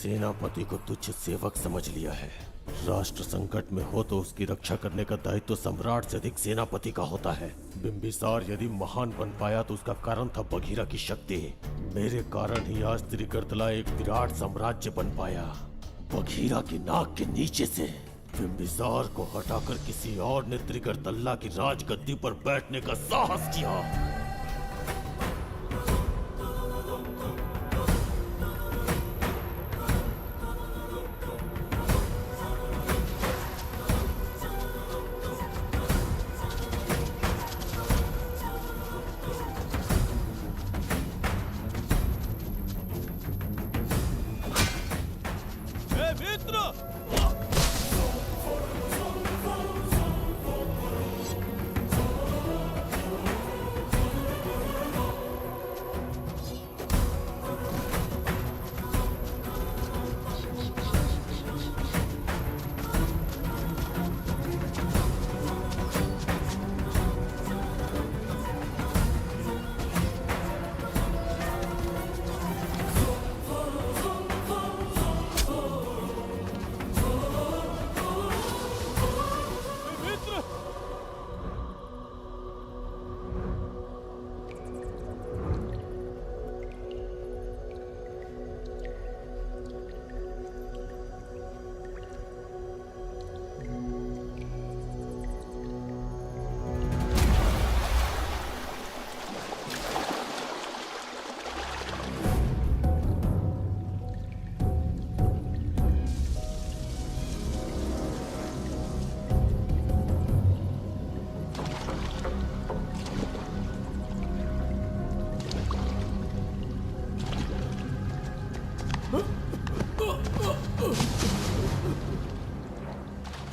सेनापति को तुच्छ सेवक समझ लिया है। राष्ट्र संकट में हो तो उसकी रक्षा करने का दायित्व तो सम्राट से अधिक सेनापति का होता है। बिंबिसार यदि महान बन पाया तो उसका कारण था बघीरा की शक्ति। मेरे कारण ही आज त्रिगर्तला एक विराट साम्राज्य बन पाया, बघीरा की नाक के नीचे से। बिंबिसार को हटाकर किसी और ने त्रिगर्तल्ला की राजगद्दी पर बैठने का साहस किया।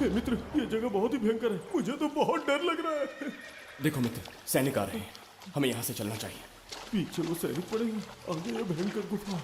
मित्र, ये जगह बहुत ही भयंकर है। मुझे तो बहुत डर लग रहा है। देखो मित्र, सैनिक आ रहे हैं, हमें यहाँ से चलना चाहिए। पीछे वो सैनिक पड़ेंगे, आगे ये भयंकर गुफा।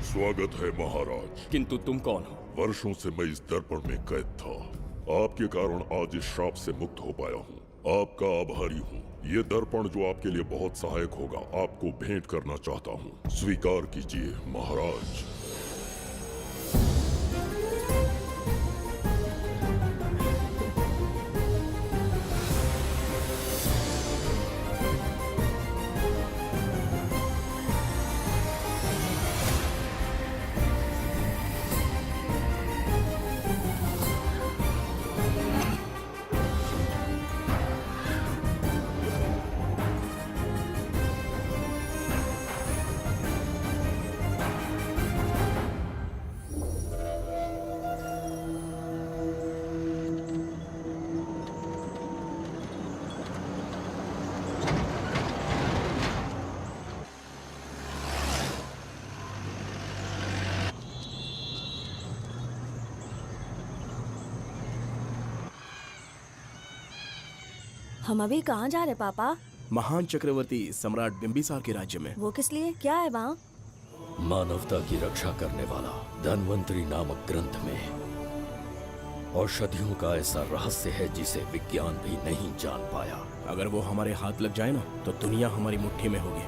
स्वागत है महाराज। किंतु तुम कौन हो? वर्षों से मैं इस दर्पण में कैद था। आपके कारण आज इस श्राप से मुक्त हो पाया हूँ। आपका आभारी हूँ। ये दर्पण जो आपके लिए बहुत सहायक होगा, आपको भेंट करना चाहता हूँ। स्वीकार कीजिए महाराज। हम अभी कहाँ जा रहे पापा? महान चक्रवर्ती सम्राट बिंबिसार के राज्य में। वो किस लिए? क्या है वहाँ? मानवता की रक्षा करने वाला धन्वंतरी नामक ग्रंथ में औषधियों का ऐसा रहस्य है जिसे विज्ञान भी नहीं जान पाया। अगर वो हमारे हाथ लग जाए ना तो दुनिया हमारी मुट्ठी में होगी।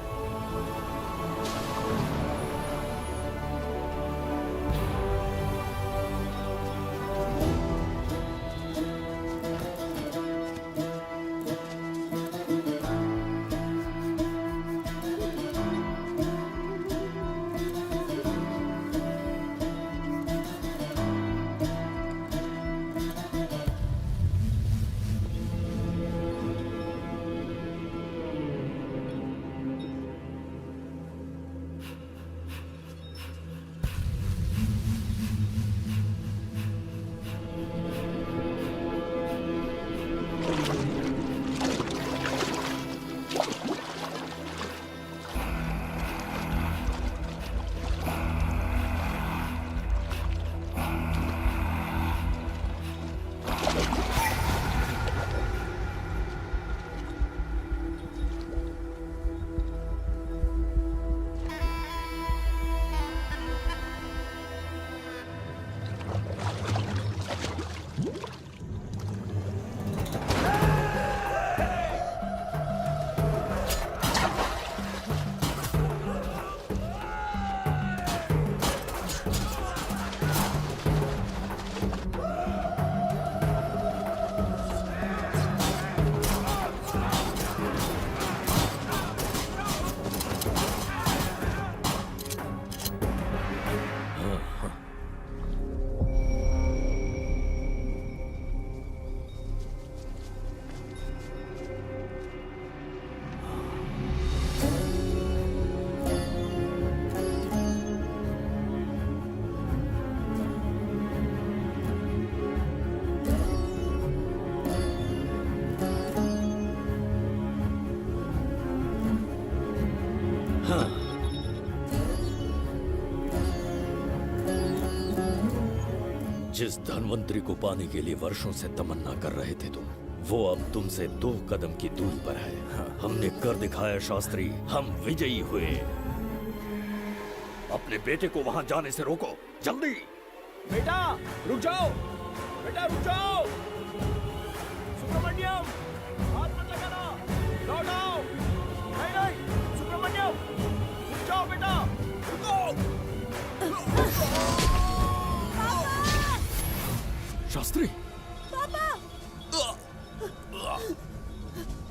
जिस धन्वंतरी को पाने के लिए वर्षों से तमन्ना कर रहे थे तुम, वो अब तुमसे 2 कदम की दूरी पर है। हमने कर दिखाया शास्त्री, हम विजयी हुए। अपने बेटे को वहां जाने से रोको, जल्दी। बेटा रुक जाओ, बेटा रुक जाओ। सुब्रमण्यम, हाथ मत लगाना, लौट आओ। नहीं नहीं, सुब्रमण्यम, रुक जाओ बेटा, रुको। शास्त्री, पापा!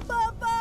पापा!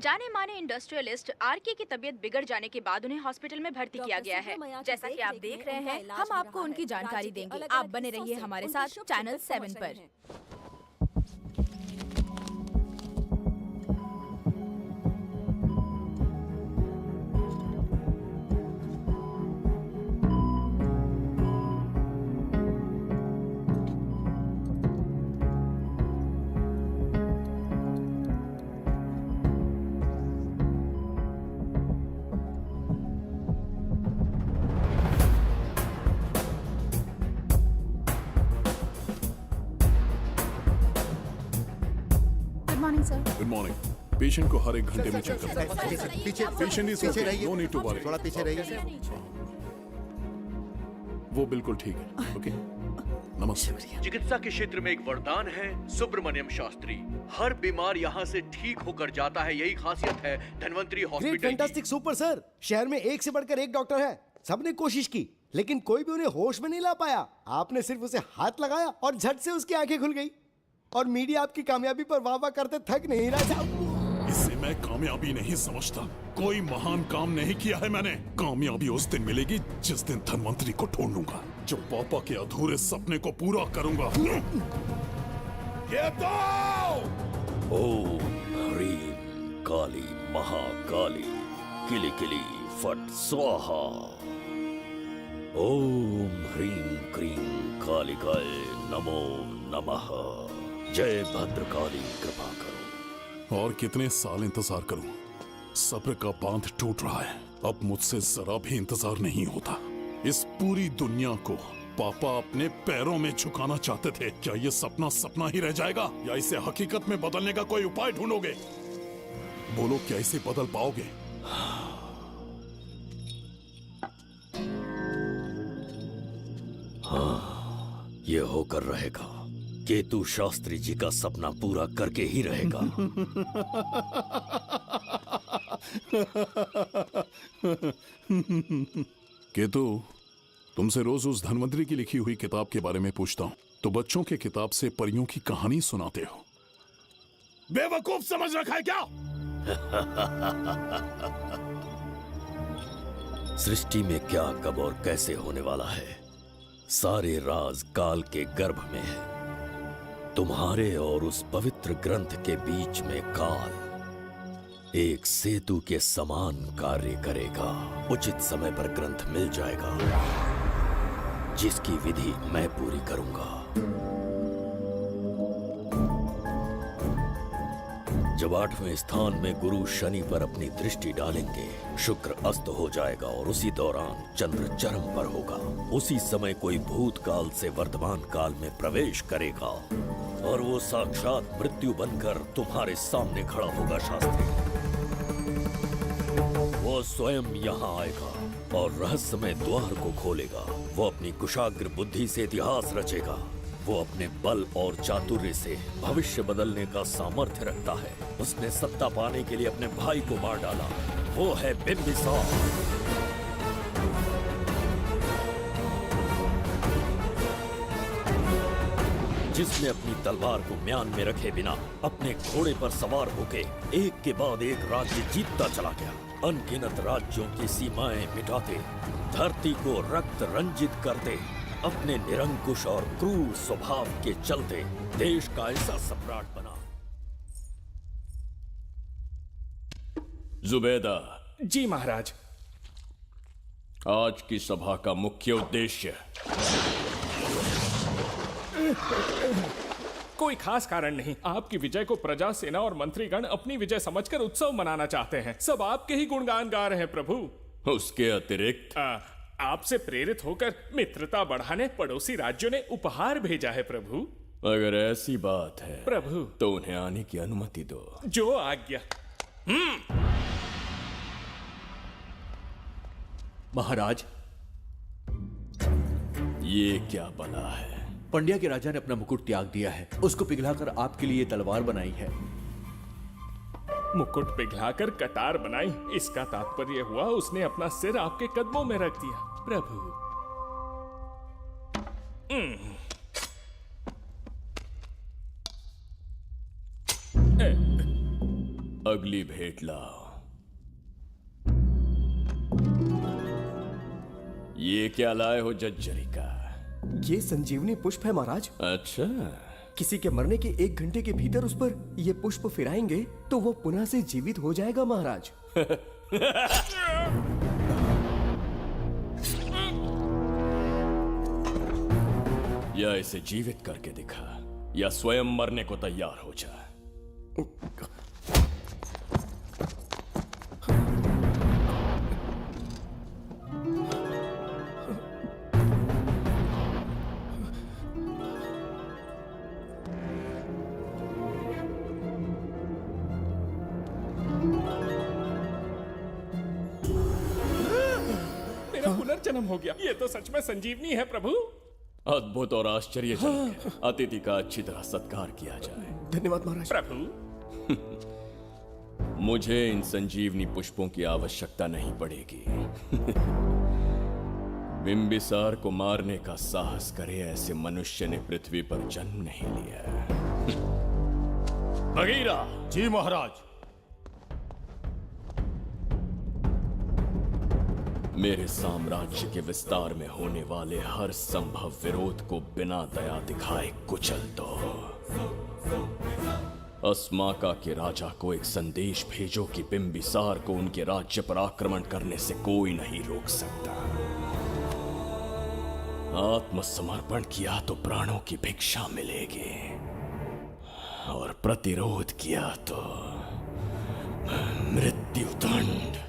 जाने माने इंडस्ट्रियलिस्ट आरके की तबीयत बिगड़ जाने के बाद उन्हें हॉस्पिटल में भर्ती किया गया है। जैसा कि आप देख रहे हैं, हम आपको उनकी जानकारी देंगे। आप बने रहिए हमारे साथ चैनल 7 पर। Good morning. पेशेंट को हर एक घंटे में चेक करते हैं। पीछे पेशेंट इज पीछे रहिए। No need to worry. थोड़ा पीछे रहिए। वो बिल्कुल ठीक है। ओके, नमस्ते। चिकित्सा के क्षेत्र में एक वरदान है सुब्रमण्यम शास्त्री। हर बीमार यहाँ से ठीक होकर जाता है, यही खासियत है धन्वंतरी ग्रेट, हॉस्पिटल की। Fantastic, super sir. शहर में एक से बढ़कर एक डॉक्टर है। सबने कोशिश की लेकिन कोई भी उन्हें होश में नहीं ला पाया। आपने सिर्फ उसे हाथ लगाया और झट से उसकी आंखें खुल गई। और मीडिया आपकी कामयाबी पर वाह वाह करते थक नहीं रहा। इसे मैं कामयाबी नहीं समझता। कोई महान काम नहीं किया है मैंने। कामयाबी उस दिन मिलेगी जिस दिन धन्वंतरी को ढूंढूंगा, जो पापा के अधूरे सपने को पूरा करूंगा। ये दो! ओम ह्रीं काली महाकाली किली किली फट स्वाहा। ओम ह्रीं क्रीं कालिकाय नमो नमः। जय भद्रकाली, कृपा करो। और कितने साल इंतजार करूं? सब्र का बांध टूट रहा है। अब मुझसे जरा भी इंतजार नहीं होता। इस पूरी दुनिया को पापा अपने पैरों में झुकाना चाहते थे। क्या ये सपना सपना ही रह जाएगा या इसे हकीकत में बदलने का कोई उपाय ढूंढोगे? बोलो, क्या इसे बदल पाओगे? हाँ, ये होकर रहेगा। केतु शास्त्री जी का सपना पूरा करके ही रहेगा। केतु, तुमसे रोज उस धन्वंतरी की लिखी हुई किताब के बारे में पूछता हूँ तो बच्चों के किताब से परियों की कहानी सुनाते हो। बेवकूफ समझ रखा है क्या? सृष्टि में क्या, कब और कैसे होने वाला है, सारे राज काल के गर्भ में है। तुम्हारे और उस पवित्र ग्रंथ के बीच में काल एक सेतु के समान कार्य करेगा। उचित समय पर ग्रंथ मिल जाएगा, जिसकी विधि मैं पूरी करूंगा। जब 8वें स्थान में गुरु शनि पर अपनी दृष्टि डालेंगे, शुक्र अस्त हो जाएगा और उसी दौरान चंद्र चरम पर होगा। उसी समय कोई भूतकाल से वर्तमान काल में प्रवेश करेगा और वो साक्षात मृत्यु बनकर तुम्हारे सामने खड़ा होगा। शास्त्री, वो स्वयं यहाँ आएगा और रहस्यमय द्वार को खोलेगा। वो अपनी कुशाग्र बुद्धि से इतिहास रचेगा। वो अपने बल और चातुर्य से भविष्य बदलने का सामर्थ्य रखता है। उसने सत्ता पाने के लिए अपने भाई को मार डाला। वो है बिंबिसार। जिसने अपनी तलवार को म्यान में रखे बिना अपने घोड़े पर सवार होके एक के बाद एक राज्य जीतता चला गया। अनगिनत राज्यों की सीमाएं मिटाते, धरती को रक्त रंजित करते, अपने निरंकुश और क्रूर स्वभाव के चलते देश का ऐसा सम्राट बना। जुबैदा। जी महाराज। आज की सभा का मुख्य उद्देश्य कोई खास कारण नहीं। आपकी विजय को प्रजा, सेना और मंत्रीगण अपनी विजय समझकर उत्सव मनाना चाहते हैं। सब आपके ही गुणगान गा रहे हैं प्रभु। उसके अतिरिक्त आपसे प्रेरित होकर मित्रता बढ़ाने पड़ोसी राज्यों ने उपहार भेजा है प्रभु। अगर ऐसी बात है प्रभु तो उन्हें आने की अनुमति दो। जो आज्ञा। महाराज, ये क्या बला है? पंड्या के राजा ने अपना मुकुट त्याग दिया है। उसको पिघलाकर आपके लिए तलवार बनाई है। मुकुट पिघलाकर कटार बनाई, इसका तात्पर्य हुआ उसने अपना सिर आपके कदमों में रख दिया प्रभु। अगली भेंट लाओ। ये क्या लाए हो जज्जरी का? ये संजीवनी पुष्प है महाराज। अच्छा, किसी के मरने के 1 घंटे के भीतर उस पर ये पुष्प फिराएंगे तो वो पुनः से जीवित हो जाएगा महाराज। या इसे जीवित करके दिखा या स्वयं मरने को तैयार हो जा। मेरा पुनर्जन्म हो गया। ये तो सच में संजीवनी है प्रभु। अद्भुत और आश्चर्यजनक है। अतिथि का अच्छी तरह सत्कार किया जाए। धन्यवाद महाराज। प्रभु, मुझे इन संजीवनी पुष्पों की आवश्यकता नहीं पड़ेगी। बिंबिसार को मारने का साहस करे ऐसे मनुष्य ने पृथ्वी पर जन्म नहीं लिया। बगीरा। जी महाराज। मेरे साम्राज्य के विस्तार में होने वाले हर संभव विरोध को बिना दया दिखाए कुचल दो। अस्माका के राजा को एक संदेश भेजो कि बिंबिसार को उनके राज्य पर आक्रमण करने से कोई नहीं रोक सकता। आत्मसमर्पण किया तो प्राणों की भिक्षा मिलेगी और प्रतिरोध किया तो मृत्युदंड।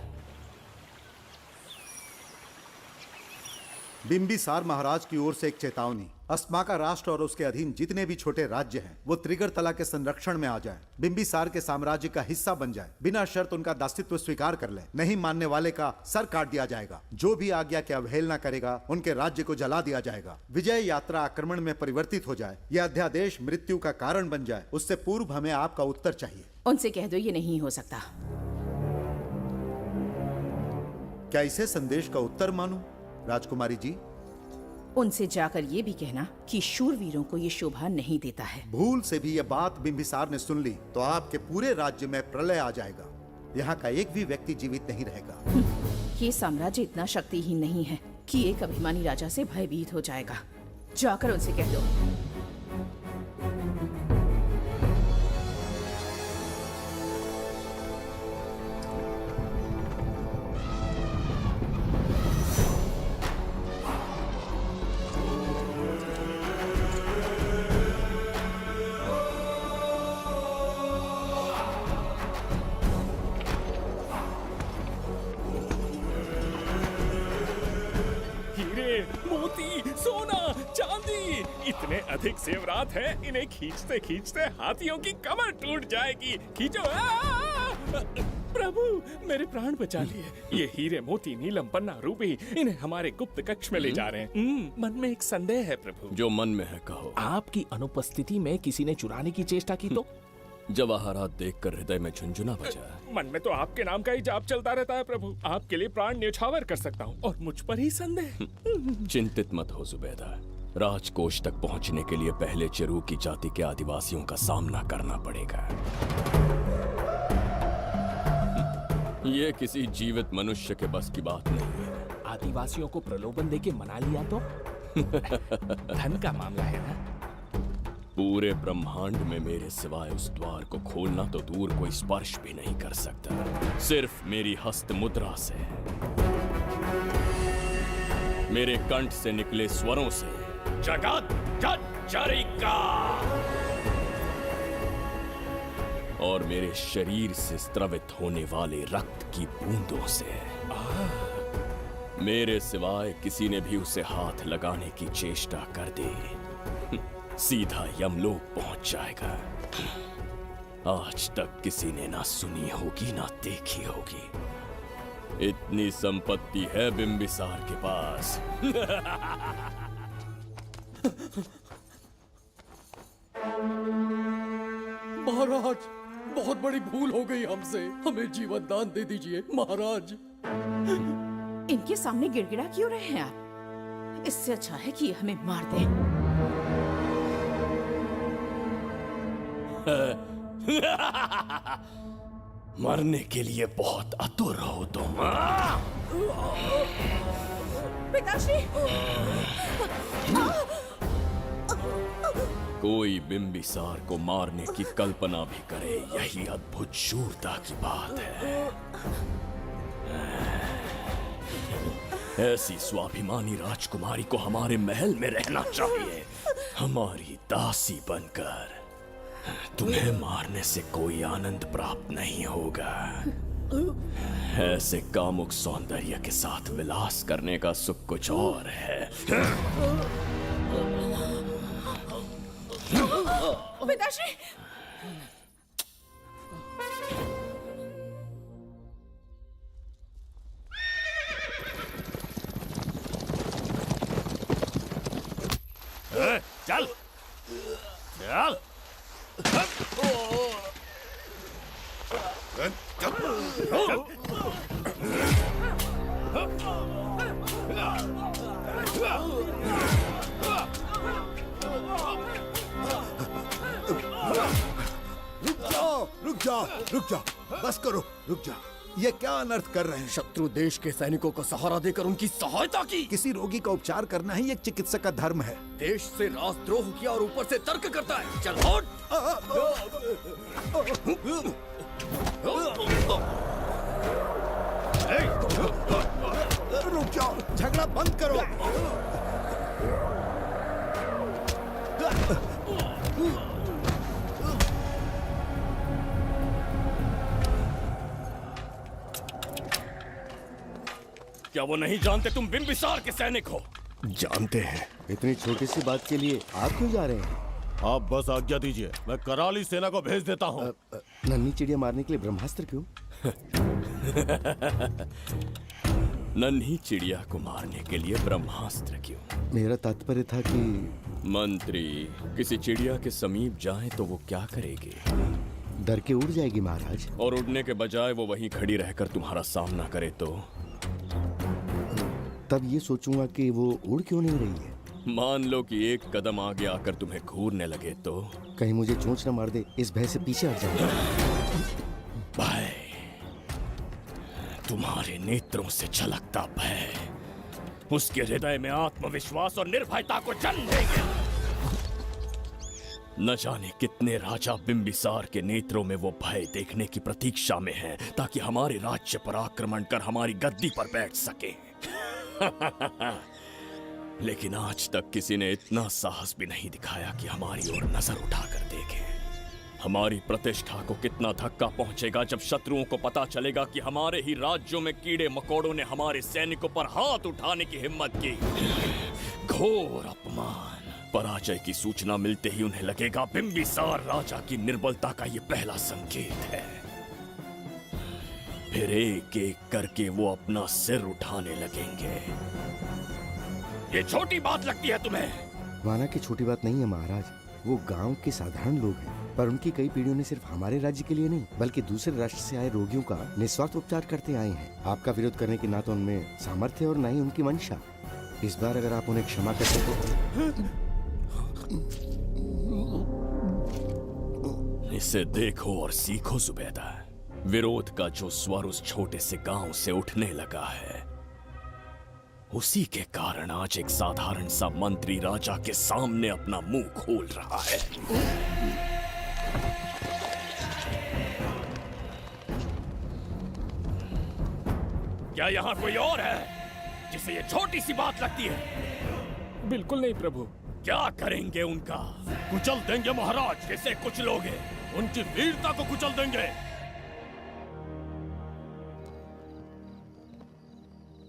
बिंबिसार महाराज की ओर से एक चेतावनी। अस्माका राष्ट्र और उसके अधीन जितने भी छोटे राज्य हैं वो त्रिगर्तला के संरक्षण में आ जाएं, बिंबिसार के साम्राज्य का हिस्सा बन जाएं, बिना शर्त उनका दासत्व स्वीकार कर लें। नहीं मानने वाले का सर काट दिया जाएगा। जो भी आज्ञा की अवहेलना करेगा उनके राज्य को जला दिया जाएगा। विजय यात्रा आक्रमण में परिवर्तित हो जाए, यह अध्यादेश मृत्यु का कारण बन जाए, उससे पूर्व हमें आपका उत्तर चाहिए। उनसे कह दो ये नहीं हो सकता। क्या इसे संदेश का उत्तर मानूं? राजकुमारी जी, उनसे जाकर ये भी कहना कि शूरवीरों को ये शोभा नहीं देता है। भूल से भी ये बात बिंबिसार ने सुन ली तो आपके पूरे राज्य में प्रलय आ जाएगा। यहाँ का एक भी व्यक्ति जीवित नहीं रहेगा। ये साम्राज्य इतना शक्तिहीन नहीं है कि एक अभिमानी राजा से भयभीत हो जाएगा। जाकर उनसे कह दो। इतने अधिक जेवरात हैं, इन्हें खींचते खींचते हाथियों की कमर टूट जाएगी। खींचो। प्रभु, मेरे प्राण बचा लिए। ये हीरे मोती नीलम पन्ना रूबी इन्हें हमारे गुप्त कक्ष में ले जा रहे हैं। मन में एक संदेह है प्रभु। जो मन में है कहो। आपकी अनुपस्थिति में किसी ने चुराने की चेष्टा की तो? जवाहरात देखकर हृदय में झुंझुना बजा। मन में तो आपके नाम का ही जाप चलता रहता है प्रभु। आपके लिए प्राण न्यौछावर कर सकता हूँ और मुझ पर ही संदेह। चिंतित मत हो जुबैदा। राजकोष तक पहुंचने के लिए पहले चिरूकी जाति के आदिवासियों का सामना करना पड़ेगा। ये किसी जीवित मनुष्य के बस की बात नहीं है। आदिवासियों को प्रलोभन देके मना लिया तो? धन का मामला है ना? पूरे ब्रह्मांड में मेरे सिवाय उस द्वार को खोलना तो दूर कोई स्पर्श भी नहीं कर सकता। सिर्फ मेरी हस्त मुद्रा से, मेरे कंठ से निकले स्वरों से जगत जज्जरिका और मेरे शरीर से स्त्रवित होने वाले रक्त की बूंदों से। मेरे सिवाय किसी ने भी उसे हाथ लगाने की चेष्टा कर दी, सीधा यमलोक पहुंच जाएगा। आज तक किसी ने ना सुनी होगी ना देखी होगी। इतनी संपत्ति है बिंबिसार के पास। महाराज, बहुत बड़ी भूल हो गई हमसे। हमें जीवन दान दे दीजिए महाराज। इनके सामने गिड़गिड़ा क्यों रहे हैं आप? इससे अच्छा है कि हमें मार दें। मरने के लिए बहुत आतुर हो तुम। पिताश्री! कोई बिंबिसार को मारने की कल्पना भी करे, यही अद्भुत शूरता की बात है। ऐसी स्वाभिमानी राजकुमारी को हमारे महल में रहना चाहिए, हमारी दासी बनकर। तुम्हें मारने से कोई आनंद प्राप्त नहीं होगा। ऐसे कामुक सौंदर्य के साथ विलास करने का सुख कुछ और है। पिताश्री! चल चल। रुक जाओ, बस करो, रुक जाओ। ये क्या अनर्थ कर रहे हैं? शत्रु देश के सैनिकों को सहारा देकर उनकी सहायता की। किसी रोगी का उपचार करना ही एक चिकित्सक का धर्म है। देश से राजद्रोह किया और ऊपर से तर्क करता है। चल हट! रुक जाओ, झगड़ा बंद करो। क्या वो नहीं जानते तुम बिंबिसार के सैनिक हो? जानते हैं। इतनी छोटी सी बात के लिए आप क्यों जा रहे हैं? आप बस आज्ञा दीजिए, मैं कराली सेना को भेज देता हूँ। नन्ही चिड़िया मारने के लिए ब्रह्मास्त्र क्यों? नन्ही चिड़िया को मारने के लिए ब्रह्मास्त्र क्यों? मेरा तात्पर्य था कि मंत्री, किसी चिड़िया के समीप जाए तो वो क्या करेगी? डर के उड़ जाएगी महाराज। और उड़ने के बजाय वो वहीं खड़ी रहकर तुम्हारा सामना करे तो? तब ये सोचूंगा कि वो उड़ क्यों नहीं रही है। मान लो कि एक कदम आगे आकर तुम्हें घूरने लगे तो? कहीं मुझे चोंच न मार दे, इस भय से पीछे हट जाऊंगा। भय, तुम्हारे नेत्रों से झलकता भय उसके हृदय में आत्मविश्वास और निर्भयता को जन्म देंगे। न जाने कितने राजा बिंबिसार के नेत्रों में वो भय देखने की प्रतीक्षा में हैं, ताकि हमारे राज्य पर आक्रमण कर हमारी गद्दी पर बैठ सके। लेकिन आज तक किसी ने इतना साहस भी नहीं दिखाया कि हमारी ओर नजर उठाकर देखे। हमारी प्रतिष्ठा को कितना धक्का पहुंचेगा जब शत्रुओं को पता चलेगा कि हमारे ही राज्यों में कीड़े मकोड़ों ने हमारे सैनिकों पर हाथ उठाने की हिम्मत की। घोर अपमान। पराजय की सूचना मिलते ही उन्हें लगेगा बिंबिसार राजा की निर्बलता का ये पहला संकेत है। फिर एक एक करके वो अपना सिर उठाने लगेंगे। ये छोटी बात लगती है तुम्हें? माना कि छोटी बात नहीं है महाराज। वो गांव के साधारण लोग हैं, पर उनकी कई पीढ़ियों ने सिर्फ हमारे राज्य के लिए नहीं बल्कि दूसरे राष्ट्र से आए रोगियों का निस्वार्थ उपचार करते आए हैं। आपका विरोध करने की ना तो उनमें सामर्थ्य और ना ही उनकी मंशा। इस बार अगर आप उन्हें क्षमा करते तो। इसे देखो और सीखो जुबैदा। विरोध का जो स्वर उस छोटे से गांव से उठने लगा है, उसी के कारण आज एक साधारण सा मंत्री राजा के सामने अपना मुंह खोल रहा है। क्या यहाँ कोई और है जिसे ये छोटी सी बात लगती है? बिल्कुल नहीं प्रभु। क्या करेंगे उनका? कुचल देंगे महाराज। किसे कुचलोगे? उनकी वीरता को कुचल देंगे।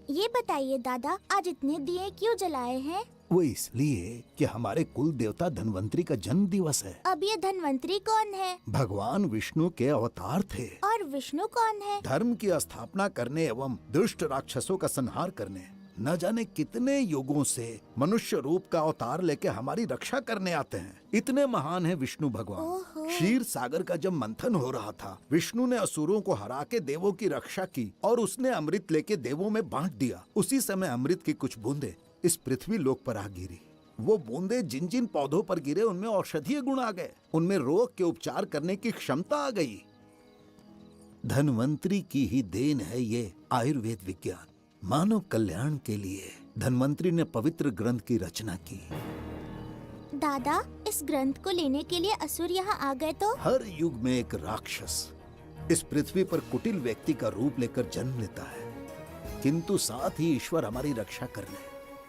ये बताइए दादा, आज इतने दिए क्यों जलाए हैं? वो इसलिए कि हमारे कुल देवता धन्वंतरी का जन्म दिवस है। अब ये धन्वंतरी कौन है? भगवान विष्णु के अवतार थे। और विष्णु कौन है? धर्म की स्थापना करने एवं दुष्ट राक्षसों का संहार करने। न जाने कितने युगों से मनुष्य रूप का अवतार लेके हमारी रक्षा करने आते हैं। इतने महान है विष्णु भगवान। क्षीर सागर का जब मंथन हो रहा था, विष्णु ने असुरों को हरा के देवों की रक्षा की और उसने अमृत लेके देवों में बांट दिया। उसी समय अमृत की कुछ बूंदे इस पृथ्वी लोक पर आ गिरी। वो बूंदे जिन जिन पौधों पर गिरे उनमें औषधीय गुण आ गए, उनमें रोग के उपचार करने की क्षमता आ गई। धन्वंतरी की ही देन है ये आयुर्वेद विज्ञान। मानव कल्याण के लिए धन्वंतरी ने पवित्र ग्रंथ की रचना की। दादा, इस ग्रंथ को लेने के लिए असुर यहाँ आ गए तो? हर युग में एक राक्षस इस पृथ्वी पर कुटिल व्यक्ति का रूप लेकर जन्म लेता है, किंतु साथ ही ईश्वर हमारी रक्षा करने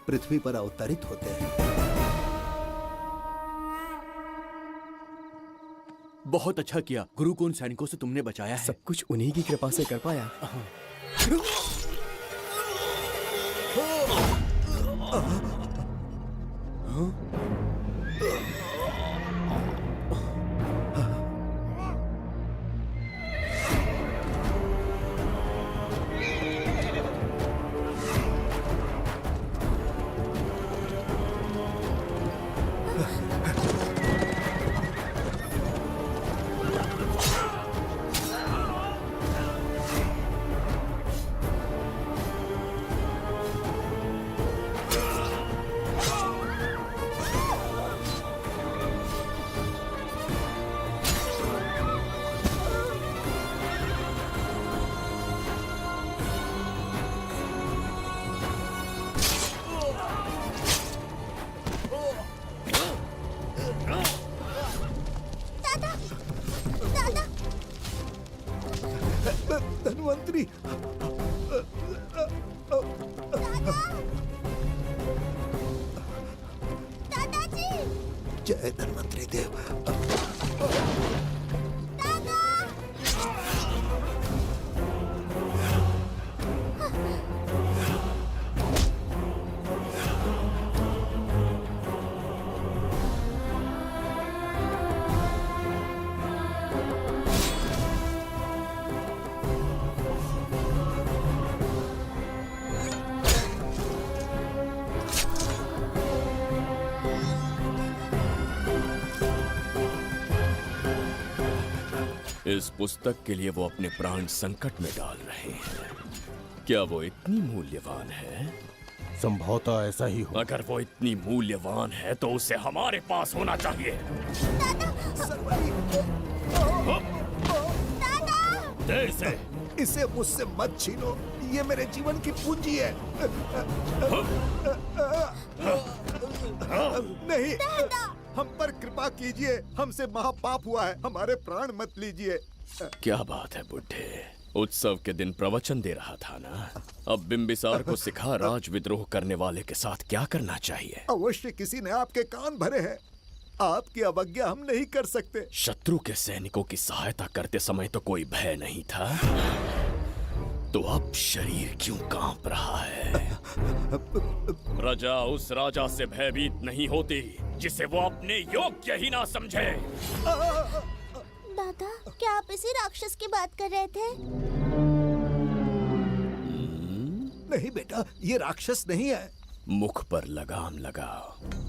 पृथ्वी पर अवतरित होते हैं। बहुत अच्छा किया गुरु को उन सैनिकों से तुमने बचाया है। सब कुछ उन्हीं की कृपा से कर पाया। धन्वंतरी, दादाजी, जय धन्वंतरी देव। इस पुस्तक के लिए वो अपने प्राण संकट में डाल रहे हैं। क्या वो इतनी मूल्यवान है? संभवतः ऐसा ही हो। अगर वो इतनी मूल्यवान है तो उसे हमारे पास होना चाहिए। दे इसे। इसे मुझसे मत छीनो, ये मेरे जीवन की पूंजी है। नहीं, हम पर कृपा कीजिए, हमसे महापाप हुआ है, हमारे प्राण मत लीजिए। क्या बात है बुड्ढे, उत्सव के दिन प्रवचन दे रहा था ना। अब बिंबिसार को सिखा राज विद्रोह करने वाले के साथ क्या करना चाहिए। अवश्य किसी ने आपके कान भरे हैं, आपकी अवज्ञा हम नहीं कर सकते। शत्रु के सैनिकों की सहायता करते समय तो कोई भय नहीं था, तो अब शरीर क्यों कांप रहा है? प्रजा उस राजा से भयभीत नहीं होती जिसे वो अपने योग्य ही ना समझे। दादा, क्या आप इसी राक्षस की बात कर रहे थे? नहीं बेटा, ये राक्षस नहीं है। मुख पर लगाम लगाओ।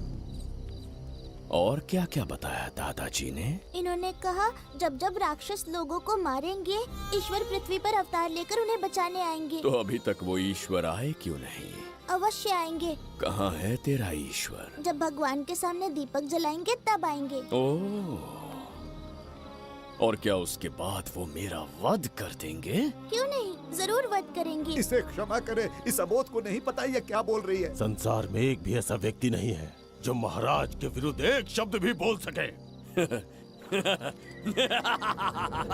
और क्या क्या बताया दादाजी ने? इन्होंने कहा जब जब राक्षस लोगों को मारेंगे, ईश्वर पृथ्वी पर अवतार लेकर उन्हें बचाने आएंगे। तो अभी तक वो ईश्वर आए क्यों नहीं? अवश्य आएंगे। कहाँ है तेरा ईश्वर? जब भगवान के सामने दीपक जलाएंगे तब आएंगे। ओह, और क्या उसके बाद वो मेरा वध कर देंगे? क्यों नहीं, जरूर वध करेंगे। इसे क्षमा करे, इस अबोध को नहीं पता ये क्या बोल रही है। संसार में एक भी ऐसा व्यक्ति नहीं है जो महाराज के विरुद्ध एक शब्द भी बोल सके।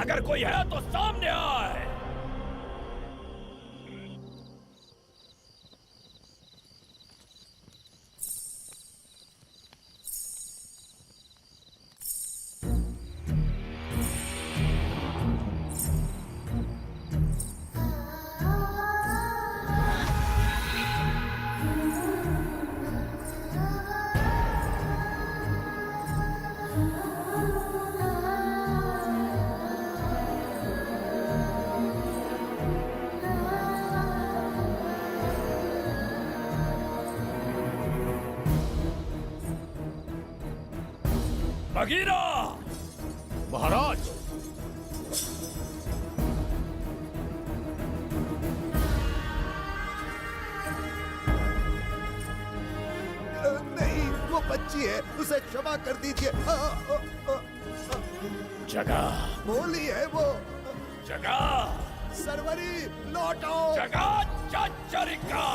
अगर कोई है तो सामने आए। बगीरा! महाराज! नहीं, वो बच्ची है, उसे क्षमा कर दीजिए। जगह बोली है वो। जगह सरवरी लौटो। जगह चचरिका।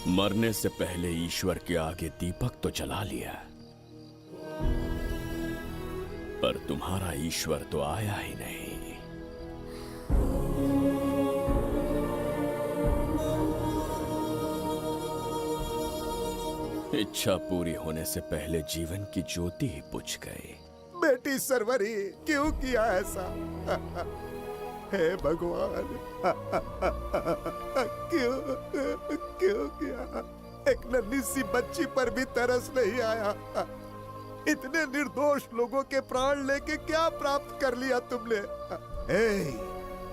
मरने से पहले ईश्वर के आगे दीपक तो जला लिया, पर तुम्हारा ईश्वर तो आया ही नहीं। इच्छा पूरी होने से पहले जीवन की ज्योति ही बुझ गई। बेटी सरवरी, क्यों किया ऐसा? हे भगवान, क्यों किया? एक नन्ही सी बच्ची पर भी तरस नहीं आया। इतने निर्दोष लोगों के प्राण लेके क्या प्राप्त कर लिया तुमने?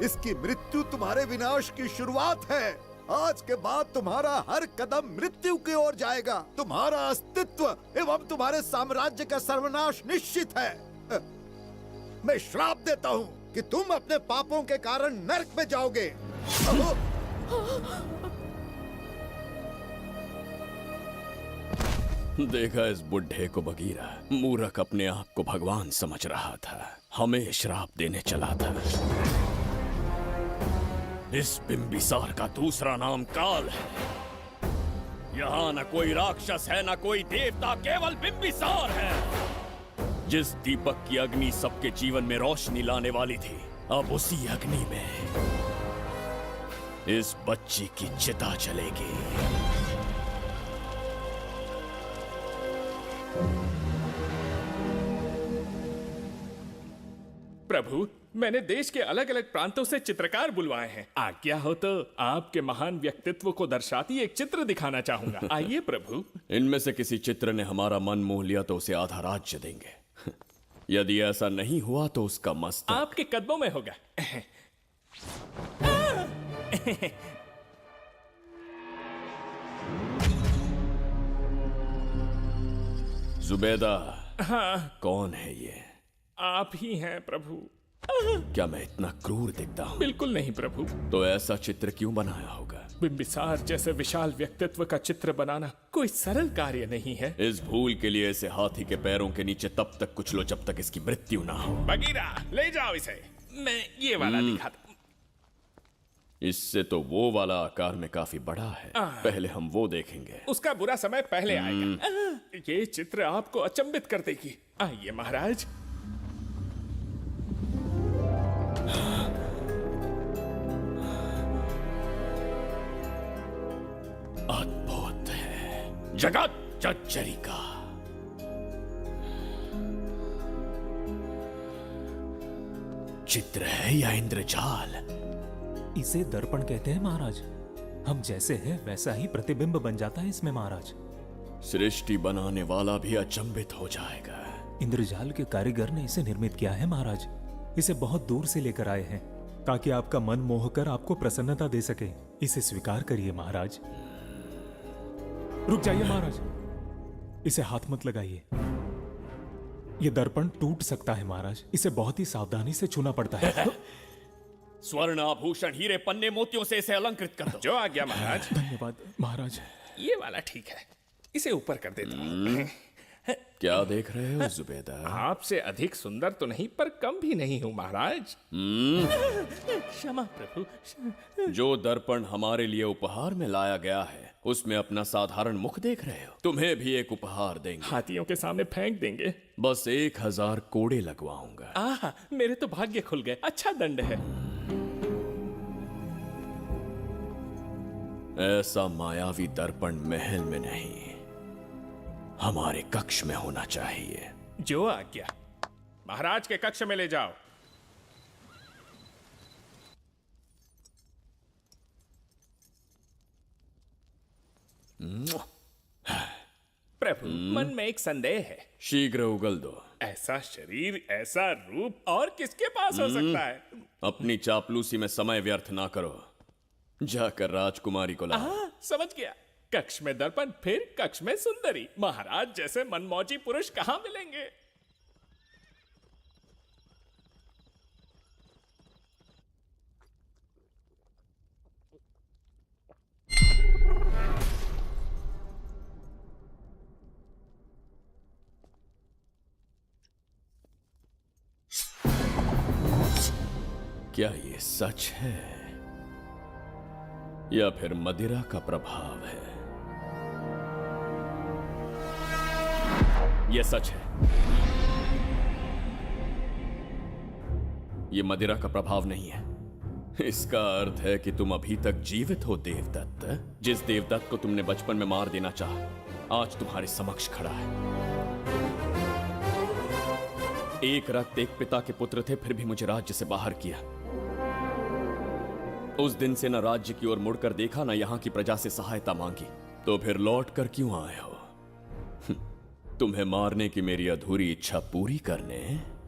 इसकी मृत्यु तुम्हारे विनाश की शुरुआत है। आज के बाद तुम्हारा हर कदम मृत्यु की ओर जाएगा। तुम्हारा अस्तित्व एवं तुम्हारे साम्राज्य का सर्वनाश निश्चित है। मैं श्राप देता हूँ कि तुम अपने पापों के कारण नरक में जाओगे। देखा इस बुढ़े को बगीरा, मूर्ख अपने आप को भगवान समझ रहा था, हमें श्राप देने चला था। इस बिंबिसार का दूसरा नाम काल है। यहाँ न कोई राक्षस है, न कोई देवता, केवल बिंबिसार है। जिस दीपक की अग्नि सबके जीवन में रोशनी लाने वाली थी, अब उसी अग्नि में इस बच्ची की चिता जलेगी। प्रभु, मैंने देश के अलग अलग प्रांतों से चित्रकार बुलवाए हैं। आज्ञा हो तो आपके महान व्यक्तित्व को दर्शाती एक चित्र दिखाना चाहूंगा। आइए प्रभु। इनमें से किसी चित्र ने हमारा मन मोह लिया तो उसे आधा राज्य देंगे। यदि ऐसा नहीं हुआ तो उसका मस्तक आपके कदमों में होगा। जुबैदा, हाँ, कौन है ये? आप ही हैं प्रभु। क्या मैं इतना क्रूर दिखता हूँ? बिल्कुल नहीं प्रभु। तो ऐसा चित्र क्यों बनाया होगा? बिंबिसार जैसे विशाल व्यक्तित्व का चित्र बनाना कोई सरल कार्य नहीं है। इस भूल के लिए इसे हाथी के पैरों के नीचे तब तक कुचलो जब तक इसकी मृत्यु ना हो। बगीरा, ले जाओ इसे। मैं ये वाला दिखाता। इससे तो वो वाला आकार में काफी बड़ा है। पहले हम वो देखेंगे। उसका बुरा समय पहले आएगा। ये चित्र आपको अचंभित कर देगी। आइए महाराज। अद्भुत है। जगत चचरिका। चित्र है या इंद्रजाल? इसे दर्पण कहते हैं महाराज। हम जैसे हैं वैसा ही प्रतिबिंब बन जाता है इसमें महाराज। सृष्टि बनाने वाला भी अचंभित हो जाएगा। इंद्रजाल के कारीगर ने इसे निर्मित किया है महाराज। इसे बहुत दूर से लेकर आए हैं ताकि आपका मन मोह कर आपको प्रसन्नता दे सके। इसे स्वीकार करिए महाराज। रुक जाइए महाराज, इसे हाथ मत लगाइए। यह दर्पण टूट सकता है महाराज। इसे बहुत ही सावधानी से छूना पड़ता है। स्वर्ण आभूषण हीरे पन्ने मोतियों से इसे अलंकृत कर दो। जो आज्ञा महाराज। धन्यवाद महाराज। ये वाला ठीक है, इसे ऊपर कर देता हूँ। क्या देख रहे हो जुबैदा? आपसे अधिक सुंदर तो नहीं पर कम भी नहीं हूँ महाराज। क्षमा प्रभु। जो दर्पण हमारे लिए उपहार में लाया गया है उसमें अपना साधारण मुख देख रहे हो? तुम्हें भी एक उपहार देंगे। हाथियों के सामने फेंक देंगे। बस 1000 कोड़े लगवाऊंगा। आह, मेरे तो भाग्य खुल गए। अच्छा दंड है। ऐसा मायावी दर्पण महल में नहीं, हमारे कक्ष में होना चाहिए। जो आज्ञा। महाराज के कक्ष में ले जाओ। प्रभु, मन में एक संदेह है। शीघ्र उगल दो। ऐसा शरीर, ऐसा रूप और किसके पास हो सकता है? अपनी चापलूसी में समय व्यर्थ ना करो। जाकर राजकुमारी को लाओ। समझ गया। कक्ष में दर्पण, फिर कक्ष में सुंदरी। महाराज जैसे मनमौजी पुरुष कहाँ मिलेंगे? क्या ये सच है या फिर मदिरा का प्रभाव है? यह सच है। यह मदिरा का प्रभाव नहीं है। इसका अर्थ है कि तुम अभी तक जीवित हो देवदत्त। जिस देवदत्त को तुमने बचपन में मार देना चाहा, आज तुम्हारे समक्ष खड़ा है। एक रक्त एक पिता के पुत्र थे, फिर भी मुझे राज्य से बाहर किया। उस दिन से न राज्य की ओर मुड़कर देखा, न यहां की प्रजा से सहायता मांगी। तो फिर लौट कर क्यों आए हो? तुम्हें मारने की मेरी अधूरी इच्छा पूरी करने?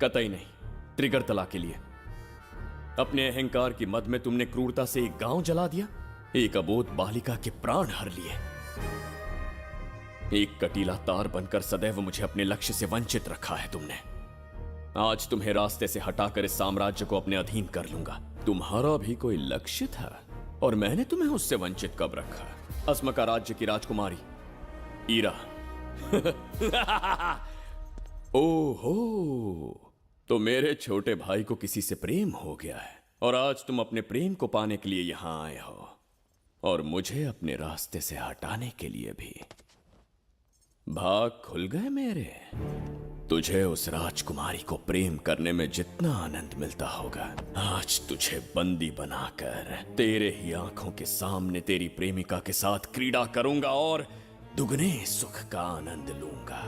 कतई नहीं, त्रिगर्तला के लिए। अपने अहंकार की मद में तुमने क्रूरता से एक गांव जला दिया, एक अबोध बालिका के प्राण हर लिए। एक कटीला तार बनकर सदैव मुझे अपने लक्ष्य से वंचित रखा है तुमने। आज तुम्हें रास्ते से हटाकर इस साम्राज्य को अपने अधीन कर लूंगा। तुम्हारा भी कोई लक्ष्य था और मैंने तुम्हें उससे वंचित कब रखा? अस्मका राज्य की राजकुमारी ईरा। ओहो, तो मेरे छोटे भाई को किसी से प्रेम हो गया है और आज तुम अपने प्रेम को पाने के लिए यहां आए हो और मुझे अपने रास्ते से हटाने के लिए भी। भाग खुल गए मेरे। तुझे उस राजकुमारी को प्रेम करने में जितना आनंद मिलता होगा, आज तुझे बंदी बनाकर तेरे ही आंखों के सामने तेरी प्रेमिका के साथ क्रीड़ा करूंगा और दुगने सुख का आनंद लूंगा।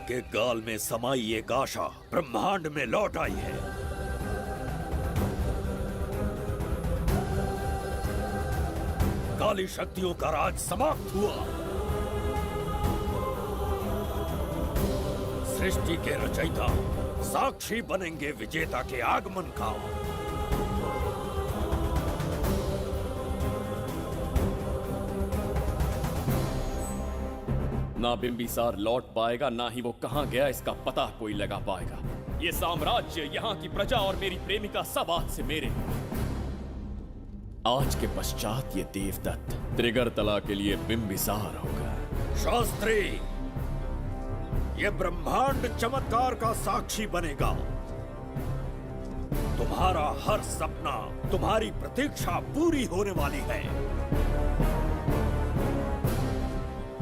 के गाल में समाई एक आशा ब्रह्मांड में लौट आई है। काली शक्तियों का राज समाप्त हुआ। सृष्टि के रचयिता साक्षी बनेंगे विजेता के आगमन का। ना बिंबिसार लौट पाएगा, ना ही वो कहां गया इसका पता कोई लगा पाएगा। ये साम्राज्य, यहाँ की प्रजा और मेरी प्रेमिका सब आज से मेरे। आज के पश्चात ये देवदत्त त्रिगर्तला के लिए बिंबिसार होगा। शास्त्री, ये ब्रह्मांड चमत्कार का साक्षी बनेगा। तुम्हारा हर सपना, तुम्हारी प्रतीक्षा पूरी होने वाली है।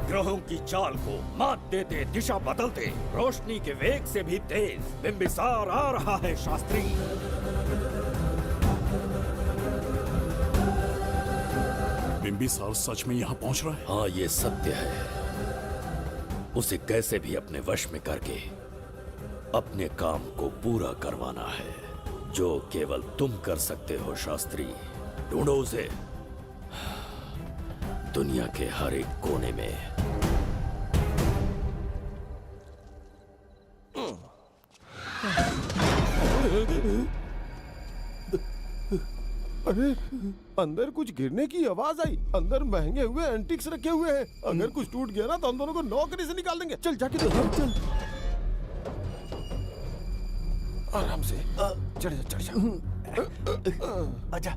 ग्रहों की चाल को मात देते, दिशा बदलते, रोशनी के वेग से भी तेज बिंबिसार आ रहा है। शास्त्री, बिंबिसार सच में यहाँ पहुँच रहा है? हाँ, ये सत्य है। उसे कैसे भी अपने वश में करके अपने काम को पूरा करवाना है, जो केवल तुम कर सकते हो शास्त्री। ढूंढो उसे दुनिया के हर एक कोने में। अरे अंदर कुछ गिरने की आवाज आई। अंदर महंगे हुए एंटिक्स रखे हुए हैं। अगर कुछ टूट गया ना तो हम दोनों को नौकरी से निकाल देंगे। चल जाके देख। चल आराम से चढ़ जा चढ़ जा। आजा।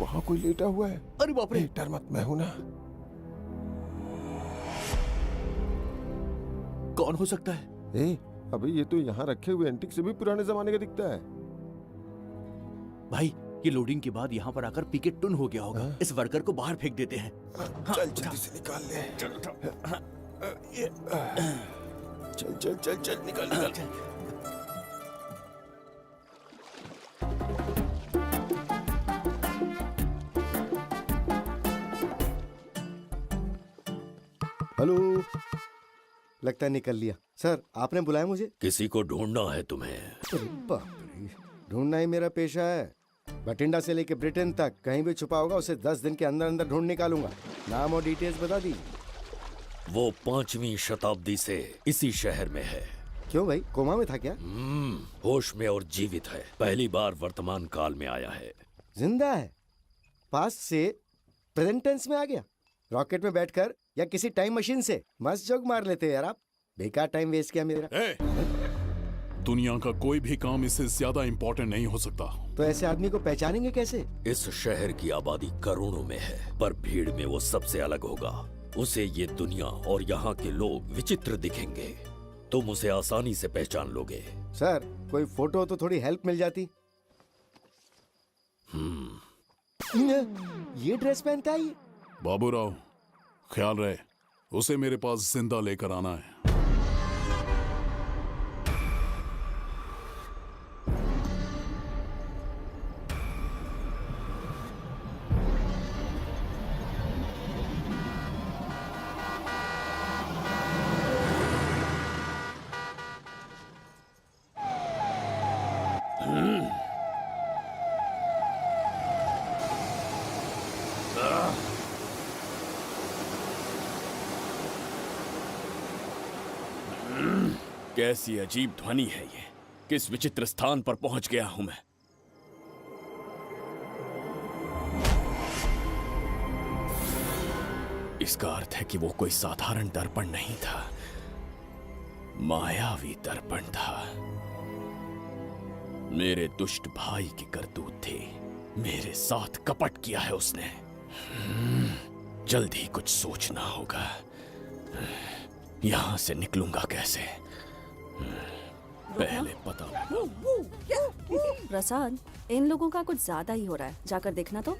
वहाँ कोई लेटा हुआ है। अरे बाप रे। डर मत, मैं हूं ना। कौन हो सकता है? अभी ये तो यहाँ रखे हुए एंटिक से भी पुराने जमाने का दिखता है। भाई ये लोडिंग के बाद यहाँ पर आकर पीके टुन हो गया होगा। इस वर्कर को बाहर फेंक देते हैं। चल जल्दी से निकाल ले। चल चल चल चल निकाल निकाल। हेलो, लगता है निकल लिया। सर आपने बुलाया मुझे? किसी को ढूंढना है तुम्हें। अरे बाप रे, ढूंढना ही मेरा पेशा है। बठिंडा से लेके ब्रिटेन तक कहीं भी छुपा होगा उसे 10 दिन के अंदर अंदर ढूंढ निकालूंगा। नाम और डिटेल्स बता दीजिए। वो 5वीं शताब्दी से इसी शहर में है। क्यों भाई, कोमा में था क्या? होश में और जीवित है। पहली बार वर्तमान काल में आया है। जिंदा है? पास्ट से प्रेजेंट टेंस में आ गया? रॉकेट में बैठकर या किसी टाइम मशीन से? मस्त जोक मार लेते हैं यार आप। बेकार टाइम वेस्ट किया मेरा। दुनिया का कोई भी काम इससे ज्यादा इम्पोर्टेंट नहीं हो सकता। तो ऐसे आदमी को पहचानेंगे कैसे? इस शहर की आबादी करोड़ों में है, पर भीड़ में वो सबसे अलग होगा। उसे ये दुनिया और यहाँ के लोग विचित्र दिखेंगे। तुम उसे आसानी से पहचान लोगे। सर कोई फोटो तो थोड़ी हेल्प मिल जाती। ये ड्रेस पहनता है ये? बाबूराव, ख्याल रहे, उसे मेरे पास जिंदा लेकर आना है। कैसी अजीब ध्वनि है ये। किस विचित्र स्थान पर पहुंच गया हूं मैं। इसका अर्थ है कि वो कोई साधारण दर्पण नहीं था, मायावी दर्पण था। मेरे दुष्ट भाई की करतूत थी। मेरे साथ कपट किया है उसने। जल्द ही कुछ सोचना होगा। यहां से निकलूंगा कैसे, पहले पता प्रसाद, इन लोगों का कुछ ज्यादा ही हो रहा है। जाकर देखना तो।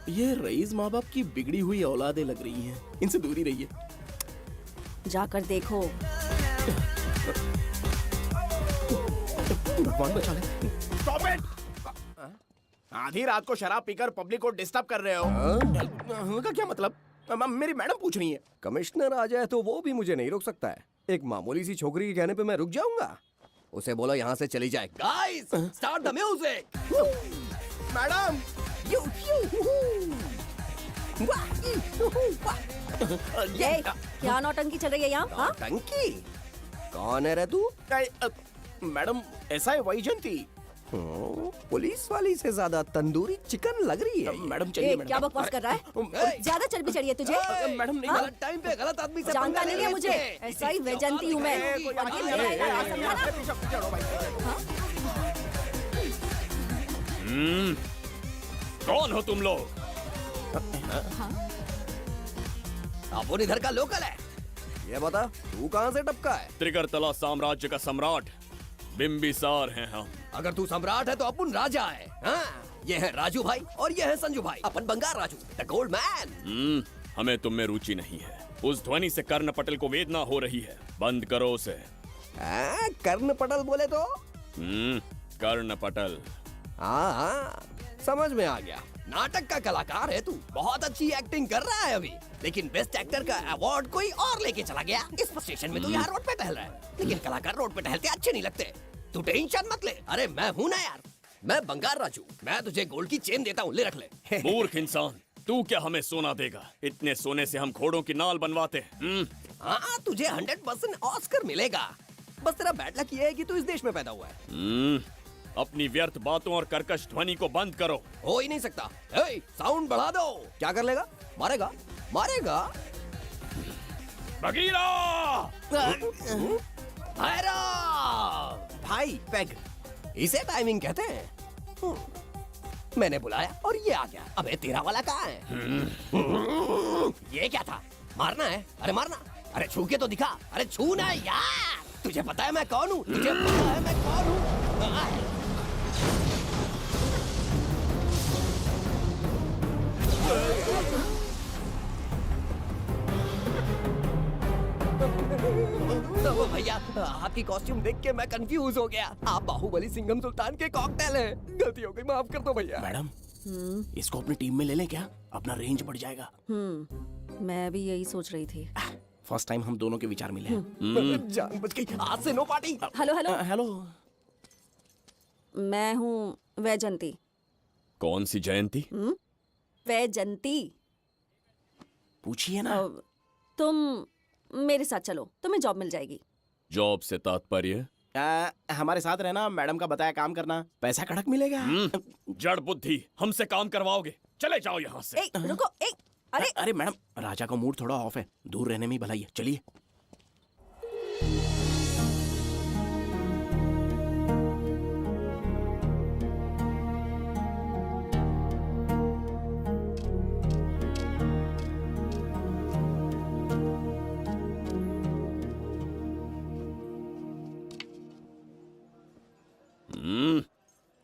ये रईस माँ बाप की बिगड़ी हुई औलादें लग रही हैं। इनसे दूरी रहिए। जाकर देखो। भगवान बचा ले। Stop it! आधी रात को शराब पीकर पब्लिक को डिस्टर्ब कर रहे हो। का क्या मतलब? मेरी मैडम पूछ रही है। कमिश्नर आ जाए तो वो भी मुझे नहीं रोक सकता है। एक मामूली सी छोकरी के कहने पे मैं रुक जाऊंगा? उसे बोलो यहाँ से चली जाए। Guys, start the music. Madam, क्या नौटंकी चल रही है यहाँ? नौटंकी? कौन है रे तू? मैडम, ऐसा है वैजयंती। पुलिस वाली से ज्यादा तंदूरी चिकन लग रही है। मैडम चलिए। क्या बकवास कर रहा है? ज्यादा चर्बी चढ़ी है तुझे? मैडम नहीं, गलत टाइम पे गलत आदमी से जानता नहीं है मुझे। ऐसा ही वैजयंती हूँ मैं। कौन हो तुम लोग? अपन इधर का लोकल है। ये बता, तू कहाँ से टपका है? त्रिगर्तला साम्राज्य का सम्राट बिंबिसार हैं हम। अगर तू सम्राट है तो अपन राजा है। हाँ? ये है राजू भाई और ये है संजू भाई। अपन बंगार राजू, द गोल्ड मैन। हमें तुम में रुचि नहीं है। उस ध्वनि से कर्ण पटल को वेदना हो रही है। बंद करो उसे। कर्ण पटल बोले तो? कर्ण पटल। हाँ, समझ में आ गया, नाटक का कलाकार है तू, बहुत अच्छी एक्टिंग कर रहा है अभी, लेकिन बेस्ट एक्टर का अवार्ड कोई और लेके चला गया। इस स्टेशन में तो यहाँ रोड पे टहल रहा है, लेकिन कलाकार रोड पे टहलते अच्छे नहीं लगते। तू टेंशन मत ले, अरे मैं हूँ ना यार, मैं बंगार राजू, मैं तुझे गोल्ड की चेन देता हूँ, ले रख ले। मूर्ख इंसान, तू क्या हमें सोना देगा? इतने सोने से हम घोड़ों की नाल बनवाते हैं। हाँ, तुझे 100% ऑस्कर मिलेगा, बस तेरा बैड लक ये है कि तू इस देश में पैदा हुआ है। अपनी व्यर्थ बातों और कर्कश ध्वनि को बंद करो। हो ही नहीं सकता। साउंड बढ़ा दो। क्या कर लेगा? मारेगा? मारेगा? बगीरा! भाई पैग, इसे टाइमिंग कहते हैं। मैंने बुलाया और ये आ गया। अबे तेरा वाला कहाँ है? ये क्या था? मारना है? अरे मारना। अरे छू के तो दिखा। अरे छू ना यार। तुझे पता है मैं कौन हूँ? तुझे पता है मैं कौन हूँ? भैया, आपकी कॉस्ट्यूम देख के मैं कंफ्यूज हो गया। आप बाहुबली सिंघम सुल्तान के कॉकटेल हैं। गलती हो गई, माफ कर दो भैया। मैडम, इसको अपनी टीम में ले लें क्या? अपना रेंज बढ़ जाएगा। मैं भी यही सोच रही थी। फर्स्ट टाइम हम दोनों के विचार मिले। जान बच गई, आज से no party. Hello hello hello, मैं हूँ वैजंती। कौन सी जयंती? वैजंती। पूछिए ना। तुम मेरे साथ चलो, तुम्हें जॉब मिल जाएगी। जॉब से तात्पर्य? हमारे साथ रहना, मैडम का बताया काम करना, पैसा कड़क मिलेगा। जड़ बुद्धि, हमसे काम करवाओगे? चले जाओ यहाँ से। रुको, अरे मैडम, राजा का मूड थोड़ा ऑफ है, दूर रहने में ही भलाई है। चलिए।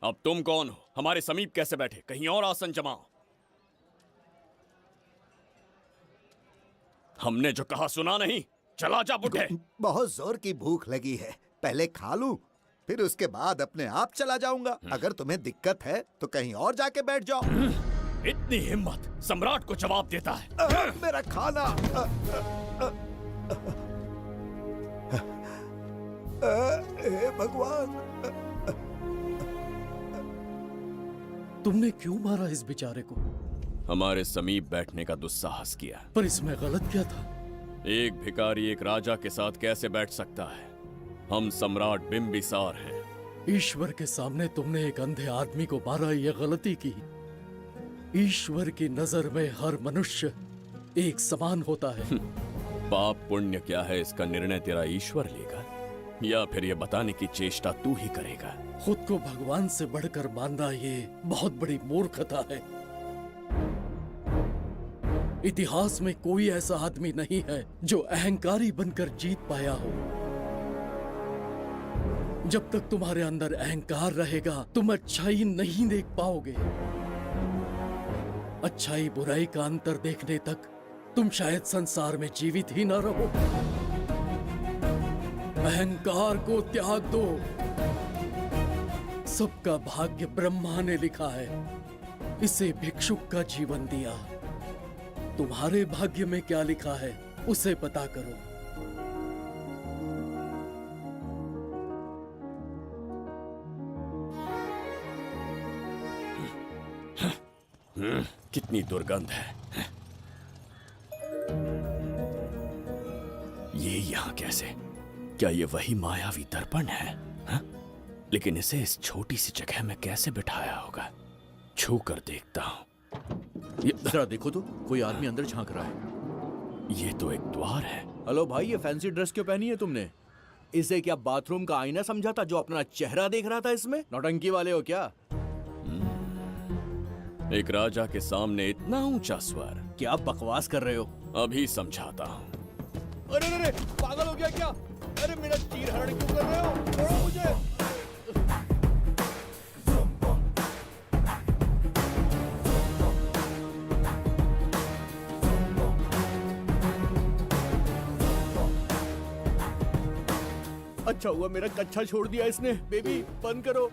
अब तुम कौन हो? हमारे समीप कैसे बैठे? कहीं और आसन जमाओ। हमने जो कहा सुना नहीं? चला जा बुढ़े। बहुत जोर की भूख लगी है, पहले खा लूं, फिर उसके बाद अपने आप चला जाऊंगा। अगर तुम्हें दिक्कत है तो कहीं और जाके बैठ जाओ। इतनी हिम्मत, सम्राट को जवाब देता है। मेरा खाना। हे भगवान, तुमने क्यों मारा इस बेचारे को? हमारे समीप बैठने का दुस्साहस किया। पर इसमें गलत क्या था? एक भिखारी एक राजा के साथ कैसे बैठ सकता है? हम सम्राट बिम्बिसार हैं। ईश्वर के सामने तुमने एक अंधे आदमी को मारा, यह गलती की। ईश्वर की नजर में हर मनुष्य एक समान होता है। पाप पुण्य क्या है, इसका निर्णय तेरा ईश्वर लेगा या फिर ये बताने की चेष्टा तू ही करेगा? खुद को भगवान से बढ़कर मानना ये बहुत बड़ी मूर्खता है। इतिहास में कोई ऐसा आदमी नहीं है जो अहंकारी बनकर जीत पाया हो। जब तक तुम्हारे अंदर अहंकार रहेगा तुम अच्छाई नहीं देख पाओगे। अच्छाई बुराई का अंतर देखने तक तुम शायद संसार में जीवित ही न रहो। अहंकार को त्याग दो। सबका भाग्य ब्रह्मा ने लिखा है, इसे भिक्षुक का जीवन दिया। तुम्हारे भाग्य में क्या लिखा है उसे पता करो। कितनी दुर्गंध है। ये यहाँ कैसे? क्या ये वही मायावी दर्पण है? हा? लेकिन इसे इस छोटी सी जगह में कैसे बिठाया होगा? छू कर देखता हूँ। जरा देखो तो, कोई आदमी अंदर झांक रहा है। ये तो एक द्वार है। हेलो भाई, ये फैंसी ड्रेस क्यों पहनी है तुमने? इसे क्या बाथरूम का आईना समझा था जो अपना चेहरा देख रहा था इसमें? नौटंकी वाले हो क्या? एक राजा के सामने इतना ऊंचा स्वर। क्या बकवास कर रहे हो? अभी समझाता हूँ। अरे अरे, पागल हो गया क्या? अरे मेरा चीर हरण क्यों कर रहे हो? छोड़ो मुझे। अच्छा हुआ मेरा कच्छा छोड़ दिया इसने। बेबी बंद करो।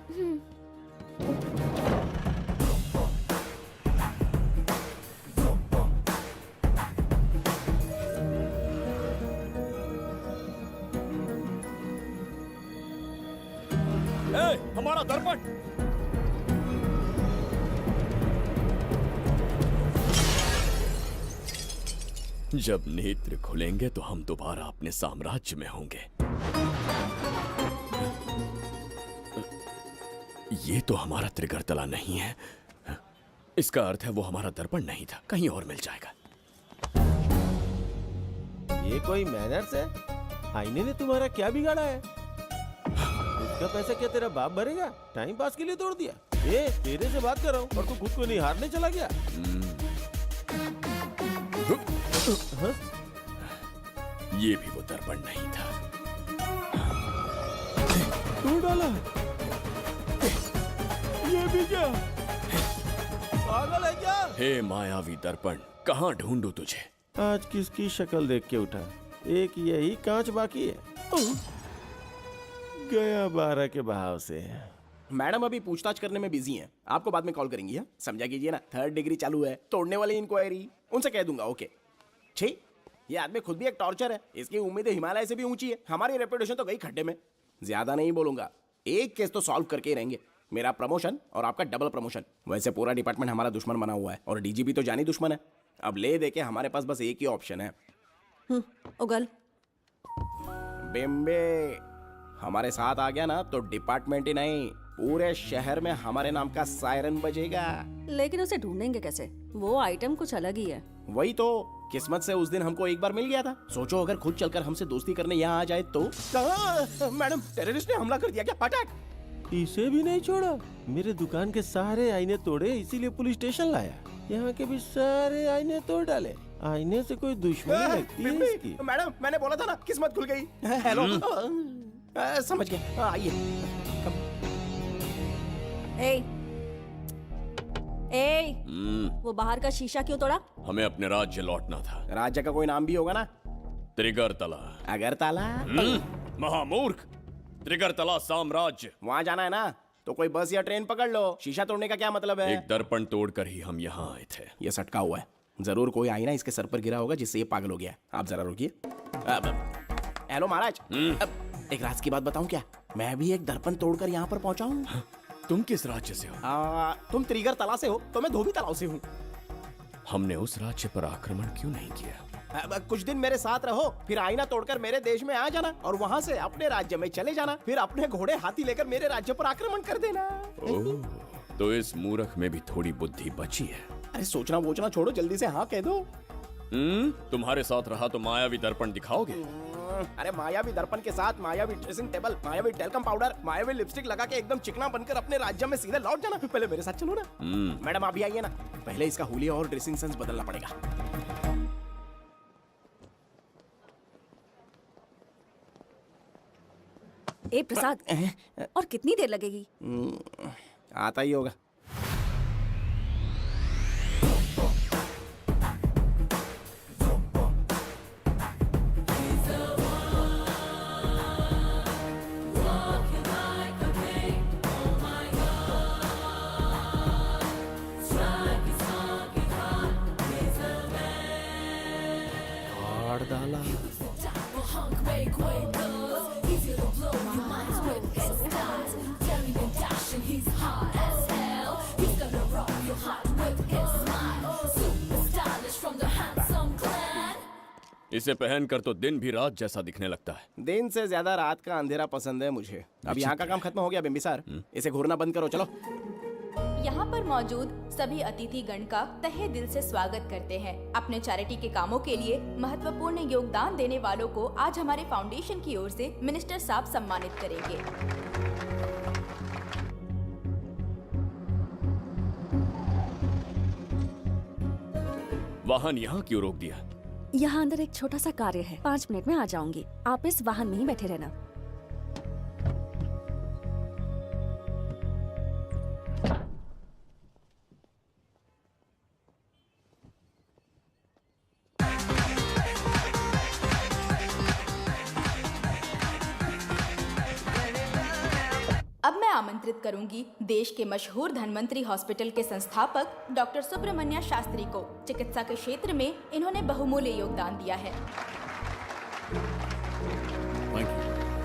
हमारा दर्पण। जब नेत्र खुलेंगे तो हम दोबारा अपने साम्राज्य में होंगे। ये तो हमारा त्रिगर्तला नहीं है। इसका अर्थ है वो हमारा दर्पण नहीं था, कहीं और मिल जाएगा। ये कोई मैनर्स है? आईने ने तुम्हारा क्या बिगाड़ा है? उसका पैसा क्या तेरा बाप भरेगा? टाइम पास के लिए तोड़ दिया। ये तेरे से बात कर रहा हूँ और तू खुद को निहारने चला गया। हाँ? ये भी वो दर्पण नहीं था। तू डाला? ये भी क्या? पागल है क्या? हे मायावी दर्पण, कहाँ ढूंढूं तुझे? आज किसकी शक्ल देख के उठा? एक यही कांच बाकी है। गया 12 के बहाव से। मैडम अभी पूछताछ करने में बिजी हैं। आपको बाद में कॉल करेंगी। हाँ? समझा कीजिए ना, 3rd डिग्री चालू है। तोड़ने वाली इंक्वायरी उनसे कह दूंगा। ओके। छी, ये आदमी खुद भी एक टॉर्चर है। इसकी उम्मीदें हिमालय से भी ऊंची है। हमारी रेपुटेशन तो गई खड्डे में। ज्यादा नहीं बोलूंगा, एक केस तो सॉल्व करके ही रहेंगे। मेरा प्रमोशन और आपका डबल प्रमोशन। वैसे पूरा डिपार्टमेंट हमारा दुश्मन बना हुआ है और डीजीपी तो जानी दुश्मन है। अब ले दे के हमारे पास बस एक ही ऑप्शन है। उगल बिम्बे हमारे साथ आ गया ना तो डिपार्टमेंट ही नहीं, पूरे शहर में हमारे नाम का सायरन बजेगा। लेकिन उसे ढूंढेंगे कैसे? वो आइटम कुछ अलग ही है। वही तो, किस्मत से उस दिन हमको एक बार मिल गया था। सोचो अगर खुद चलकर हमसे दोस्ती करने यहाँ आ जाए तो। मैडम, टेररिस्ट ने हमला कर दिया क्या? अटैक! इसे भी नहीं छोड़ा। मेरे दुकान के सारे आईने तोड़े, इसीलिए पुलिस स्टेशन लाया। यहाँ के भी सारे आईने तोड़ डाले। आईने से कोई दुश्मनी लगती है इसकी। मैडम, मैंने बोला था ना, किस्मत खुल गई। हेलो, समझ गए। आइए। वो बाहर का शीशा क्यों तोड़ा? हमें अपने राज्य लौटना था। राज्य का कोई नाम भी होगा ना? त्रिगर्तला। अगरतला? महामूर्ख, त्रिगर्तला साम्राज्य। वहाँ जाना है ना तो कोई बस या ट्रेन पकड़ लो। शीशा तोड़ने का क्या मतलब है? एक दर्पण तोड़कर ही हम यहाँ आए थे। ये सटका हुआ है, जरूर कोई आईना इसके सर पर गिरा होगा जिससे ये पागल हो गया। आप जरा रुकिए। हेलो महाराज, एक राज की बात बताऊं क्या? मैं भी एक दर्पण तोड़कर यहाँ पर पहुंचा हूँ। तुम किस राज्य से हो? तुम त्रिगर्तला से हो तो मैं धोबी तालाब से हूँ। हमने उस राज्य पर आक्रमण क्यों नहीं किया? कुछ दिन मेरे साथ रहो, फिर आईना तोड़कर मेरे देश में आ जाना और वहाँ से अपने राज्य में चले जाना। फिर अपने घोड़े हाथी लेकर मेरे राज्य पर आक्रमण कर देना। तो इस मूर्ख में भी थोड़ी बुद्धि बची है। अरे सोचना वोचना छोड़ो, जल्दी से हाँ कह दो। तुम्हारे साथ रहा तो मायावी दर्पण दिखाओगे? अरे मायावी दर्पण के साथ मायावी ड्रेसिंग टेबल, मायावी टेल्कम पाउडर, मायावी लिपस्टिक लगा के एकदम चिकना बनकर अपने राज्य में सीधे लौट जाना। पहले मेरे साथ चलो ना। मैडम आप भी आइए ना, पहले इसका हुलिया और ड्रेसिंग सेंस बदलना पड़ेगा। ए प्रसाद, और कितनी देर लगेगी? आता ही होगा। इसे पहनकर तो दिन भी रात जैसा दिखने लगता है। दिन से ज्यादा रात का अंधेरा पसंद है मुझे। अब यहाँ का काम खत्म हो गया बिम्बिसार, इसे घूरना बंद करो। चलो। यहाँ पर मौजूद सभी अतिथि गण का तहे दिल से स्वागत करते हैं। अपने चैरिटी के कामों के लिए महत्वपूर्ण योगदान देने वालों को आज हमारे फाउंडेशन की ओर से मिनिस्टर साहब सम्मानित करेंगे। वाहन यहाँ क्यों रोक दिया? यहाँ अंदर एक छोटा सा कार्य है, 5 मिनट में आ जाऊंगी। आप इस वाहन में ही बैठे रहना। अब मैं आमंत्रित करूंगी देश के मशहूर धन्वंतरी हॉस्पिटल के संस्थापक डॉक्टर सुब्रमण्य शास्त्री को। चिकित्सा के क्षेत्र में इन्होंने बहुमूल्य योगदान दिया है।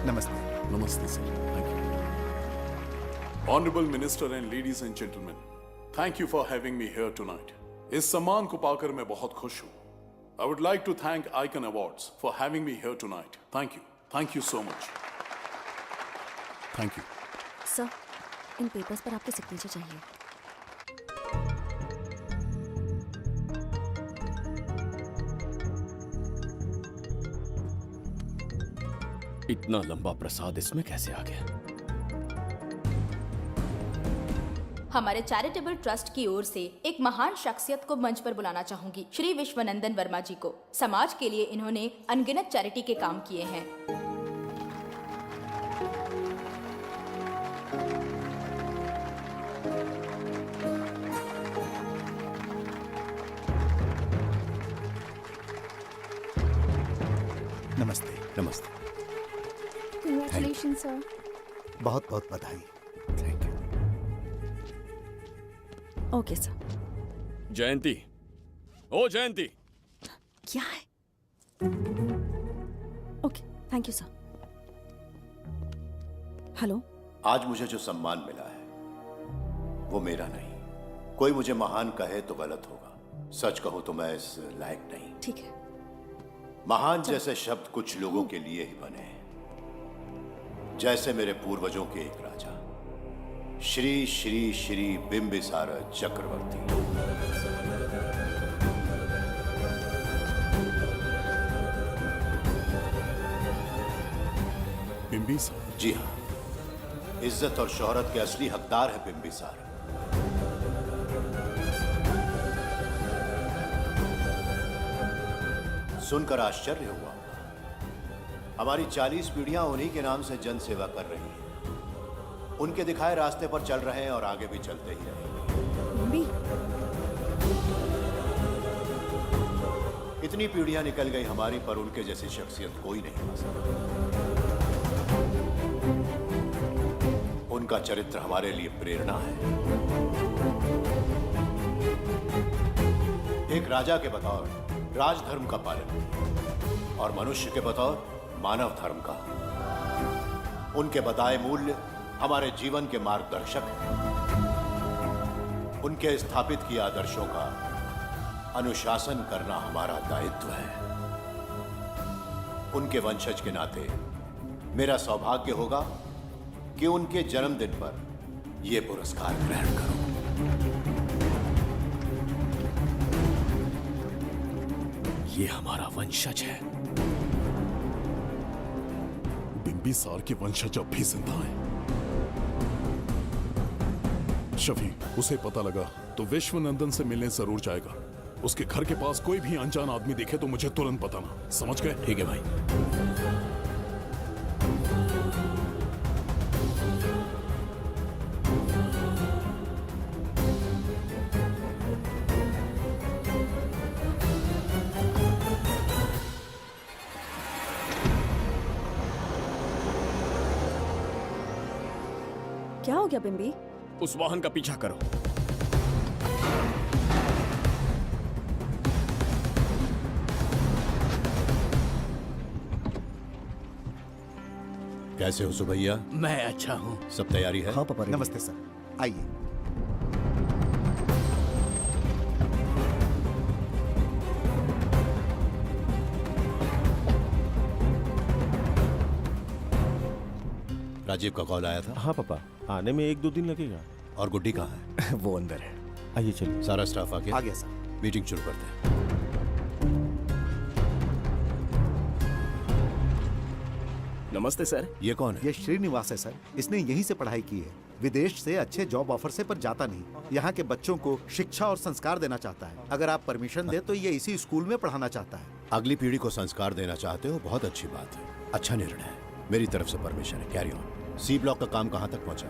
नमस्ते। नमस्ते sir. Thank you. Honorable Minister and ladies and gentlemen, thank you for having me here tonight. इस सम्मान को पाकर मैं बहुत खुश हूँ. I would like to thank Icon Awards for having me here tonight. Thank you. Thank you so much. Thank you. Sir, in papers पर आपके सिग्नेचर चाहिए. इतना लंबा प्रसाद इसमें कैसे आ गया? हमारे चैरिटेबल ट्रस्ट की ओर से एक महान शख्सियत को मंच पर बुलाना चाहूंगी, श्री विश्वनंदन वर्मा जी को। समाज के लिए इन्होंने अनगिनत चैरिटी के काम किए हैं। नमस्ते। नमस्ते। Congratulations, sir. बहुत बहुत बधाई। Okay sir. जयंती, ओ जयंती। क्या है? Okay, thank you sir. Hello. आज मुझे जो सम्मान मिला है वो मेरा नहीं। कोई मुझे महान कहे तो गलत होगा, सच कहूं तो मैं इस लायक नहीं। ठीक है। महान जैसे शब्द कुछ लोगों के लिए ही बने हैं, जैसे मेरे पूर्वजों के एक राजा श्री श्री श्री बिंबिसार चक्रवर्ती। बिंबिसार? जी हाँ, इज्जत और शोहरत के असली हकदार है बिंबिसार। सुनकर आश्चर्य हुआ। हमारी 40 पीढ़ियां उन्हीं के नाम से जन सेवा कर रही हैं। उनके दिखाए रास्ते पर चल रहे हैं और आगे भी चलते ही रहेंगे। इतनी पीढ़ियां निकल गई हमारी, पर उनके जैसी शख्सियत कोई नहीं पा सकता। उनका चरित्र हमारे लिए प्रेरणा है। एक राजा के बतौर राजधर्म का पालन और मनुष्य के बतौर मानव धर्म का। उनके बताए मूल्य हमारे जीवन के मार्गदर्शक हैं। उनके स्थापित किए आदर्शों का अनुशासन करना हमारा दायित्व है। उनके वंशज के नाते मेरा सौभाग्य होगा कि उनके जन्मदिन पर यह पुरस्कार ग्रहण करूं। ये हमारा वंशज है। बिंबिसार के वंशज अब भी जिंदा हैं। शफी, उसे पता लगा तो विश्वनंदन से मिलने जरूर जाएगा। उसके घर के पास कोई भी अनजान आदमी दिखे तो मुझे तुरंत बताना। समझ गए? ठीक है भाई। क्या हो गया बिम्बी? उस वाहन का पीछा करो। कैसे हो सुभैया? मैं अच्छा हूँ। सब तैयारी है? हाँ पापा। नमस्ते सर, आइए। राजीव का कॉल आया था? हाँ पापा, आने में 1-2 दिन लगेगा। और गुड्डी कहाँ है? वो अंदर है। आइए चलिए। सारा स्टाफ आ गया? आ गया सर। मीटिंग शुरू करते हैं। नमस्ते सर। ये कौन है? ये श्रीनिवास है सर। इसने यहीं से पढ़ाई की है। विदेश से अच्छे जॉब ऑफर से पर जाता नहीं। यहाँ के बच्चों को शिक्षा और संस्कार देना चाहता है। अगर आप परमिशन दे तो ये इसी स्कूल में पढ़ाना चाहता है। अगली पीढ़ी को संस्कार देना चाहते हो, बहुत अच्छी बात है। अच्छा निर्णय है। मेरी तरफ से परमिशन है। Carry on. सी ब्लॉक का काम कहाँ तक पहुँचा?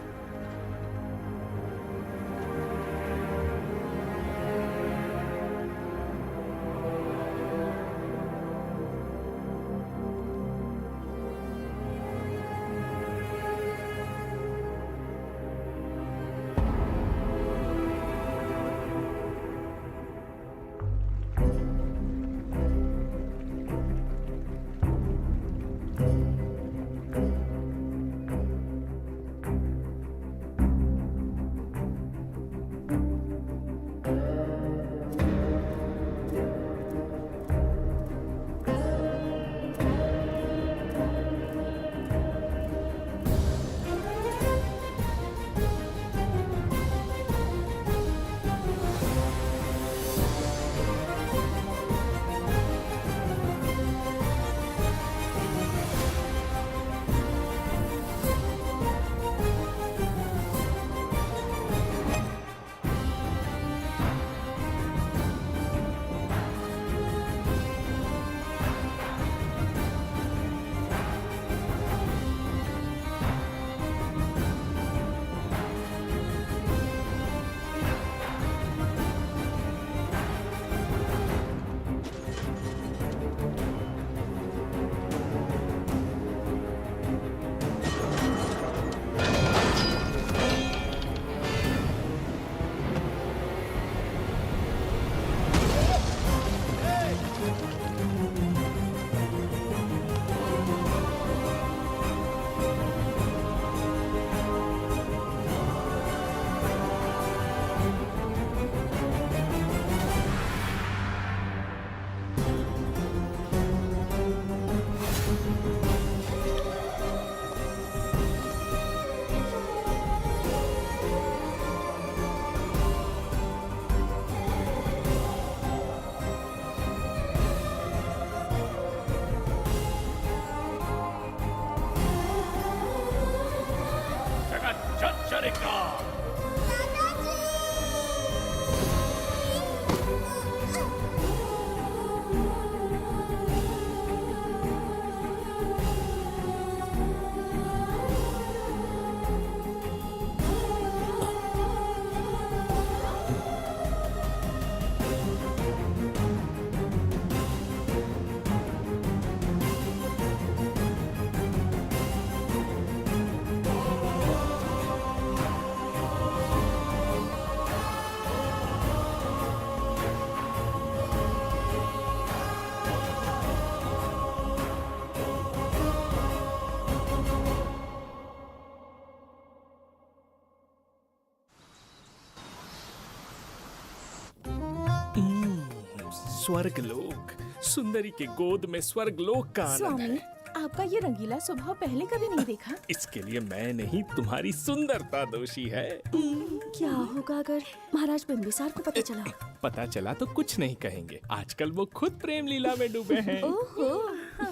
स्वर्गलोक, सुंदरी के गोद में स्वर्गलोक का आनंद स्वामी, है। आपका ये रंगीला स्वभाव पहले कभी नहीं देखा। इसके लिए मैं नहीं, तुम्हारी सुंदरता दोषी है। क्या होगा अगर महाराज बिंबिसार को पता चला? पता चला तो कुछ नहीं कहेंगे, आजकल वो खुद प्रेम लीला में डूबे हैं। ओहो,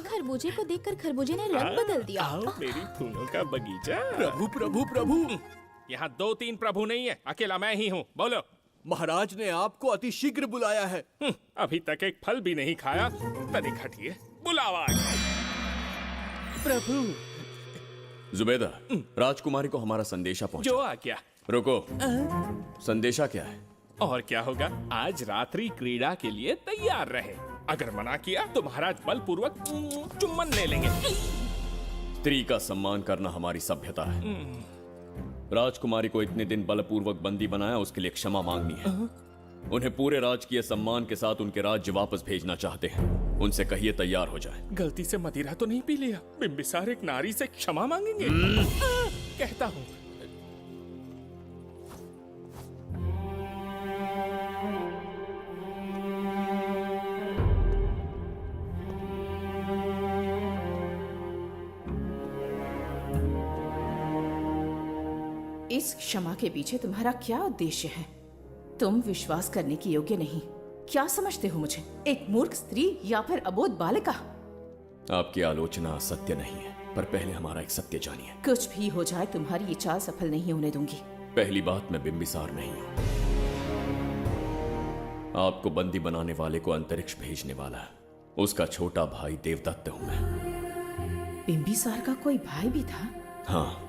खरबूजे को देखकर खरबूजे ने रंग बदल दिया। आओ मेरी फूलों का बगीचा। प्रभु प्रभु प्रभु, यहाँ 2-3 प्रभु नहीं है, अकेला मैं ही हूँ। बोलो। महाराज ने आपको अति शीघ्र बुलाया है। अभी तक एक फल भी नहीं खाया, तनिक हटिए, बुलावा। प्रभु। जुबेदा, राजकुमारी को हमारा संदेशा पहुंचा। जो आ गया। रुको, संदेशा क्या है? और क्या होगा, आज रात्रि क्रीड़ा के लिए तैयार रहे। अगर मना किया तो महाराज बलपूर्वक चुम्बन ले लेंगे। स्त्री का सम्मान करना हमारी सभ्यता है। राजकुमारी को इतने दिन बलपूर्वक बंदी बनाया, उसके लिए क्षमा मांगनी है। उन्हें पूरे राजकीय सम्मान के साथ उनके राज्य वापस भेजना चाहते हैं। उनसे कहिए तैयार हो जाए। गलती से मदिरा तो नहीं पी लिया? बिंबिसार एक नारी से क्षमा मांगेंगे? कहता हूँ। इस क्षमा के पीछे तुम्हारा क्या उद्देश्य है? तुम विश्वास करने की योग्य नहीं। क्या समझते हो मुझे, एक मूर्ख स्त्री या फिर अबोध बालिका? आपकी आलोचना सत्य नहीं है, पर पहले हमारा एक सत्य जानिए। कुछ भी हो जाए, तुम्हारी ये चाल सफल नहीं होने दूंगी। पहली बात, मैं बिंबिसार नहीं हूं। आपको बंदी बनाने वाले को अंतरिक्ष भेजने वाला उसका छोटा भाई देवदत्त हूं मैं। बिंबिसार का कोई भाई भी था? हाँ,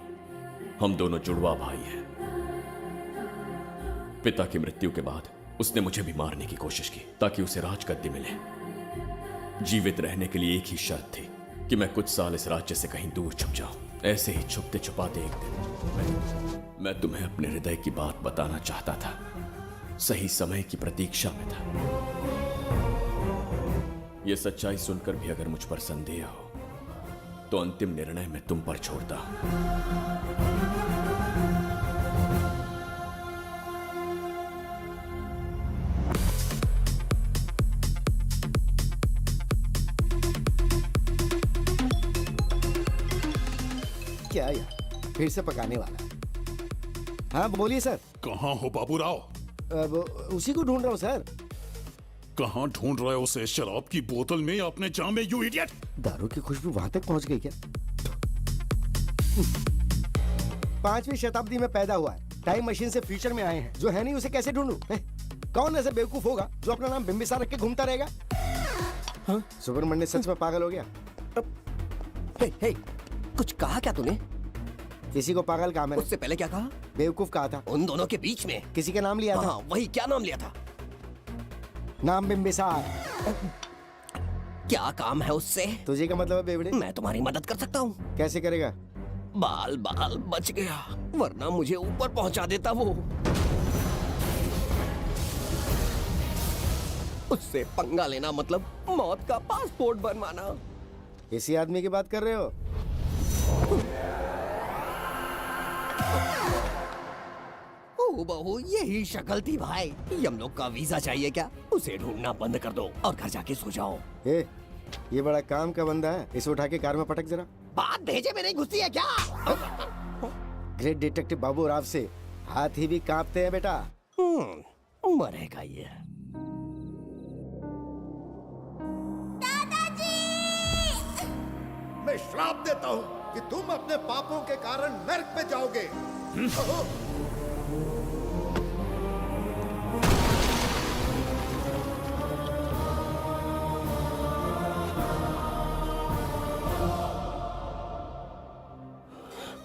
हम दोनों जुड़वा भाई हैं। पिता की मृत्यु के बाद उसने मुझे भी मारने की कोशिश की ताकि उसे राजगद्दी मिले। जीवित रहने के लिए एक ही शर्त थी कि मैं कुछ साल इस राज्य से कहीं दूर छुप जाऊं। ऐसे ही छुपते छुपाते एक दिन मैं तुम्हें अपने हृदय की बात बताना चाहता था। सही समय की प्रतीक्षा में था। यह सच्चाई सुनकर भी अगर मुझ पर संदेह हो तो अंतिम निर्णय मैं तुम पर छोड़ता हूं। क्या यार, फिर से पकाने वाला? हाँ बोलिए सर। कहाँ हो बाबूराव? अब उसी को ढूंढ रहा हूँ सर। कहाँ ढूंढ रहे हो उसे? शराब की बोतल में या अपने जाम में, यू इडियट? दारू की खुशबू वहां तक पहुंच गई क्या? 5वीं शताब्दी में पैदा हुआ है, टाइम मशीन से फ्यूचर में आए हैं। जो है नहीं उसे कैसे ढूंढूं? कौन ऐसा बेवकूफ होगा जो अपना नाम बिंबिसार रख के घूमता रहेगा? हाँ? सुब्रमण्य सच में पागल हो गया। हे, कुछ कहा क्या तूने? किसी को पागल कहा मैंने। उससे पहले क्या कहा? बेवकूफ कहा था। उन दोनों के बीच में किसी का नाम लिया था। हाँ, वही, क्या नाम लिया था? नाम बिंबिसार। क्या काम है उससे? तुझे का मतलब है बेवड़े? मैं तुम्हारी मदद कर सकता हूँ। कैसे करेगा? बाल बच गया, वरना मुझे ऊपर पहुंचा देता वो। उससे पंगा लेना मतलब मौत का पासपोर्ट बनवाना। इसी आदमी की बात कर रहे हो? ओ बहू, यही शक्ल थी भाई। यमलोक का वीजा चाहिए क्या? उसे ढूंढना बंद कर दो और घर जाके सो जाओ। ये बड़ा काम का बंदा है, इसे उठा के कार में पटक जरा। बात भेजे में नहीं घुसती है क्या? ग्रेट डिटेक्टिव बाबू राव से हाथ ही भी कांपते हैं बेटा। मरेगा ये। मैं श्राप देता हूँ कि तुम अपने पापों के कारण नर्क में जाओगे।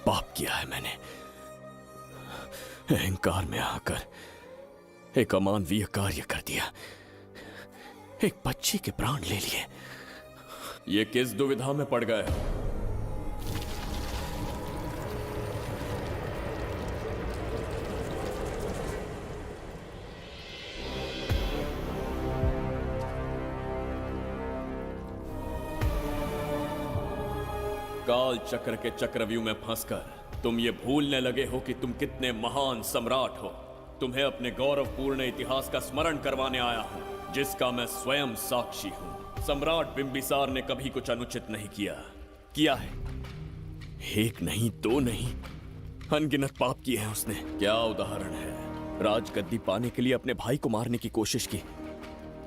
पाप किया है मैंने। अहंकार में आकर एक अमानवीय कार्य कर दिया। एक बच्ची के प्राण ले लिए। ये किस दुविधा में पड़ गए? काल चक्र के चक्रव्यूह में फंसकर तुम ये भूलने लगे हो कि तुम कितने महान सम्राट हो। तुम्हें अपने गौरवपूर्ण इतिहास का स्मरण करवाने आया हूँ, जिसका मैं स्वयं साक्षी हूँ। सम्राट बिंबिसार ने कभी कुछ अनुचित नहीं किया है। एक नहीं, दो नहीं, अनगिनत पाप किए हैं उसने। क्या उदाहरण है। राजगद्दी पाने के लिए अपने भाई को मारने की कोशिश की,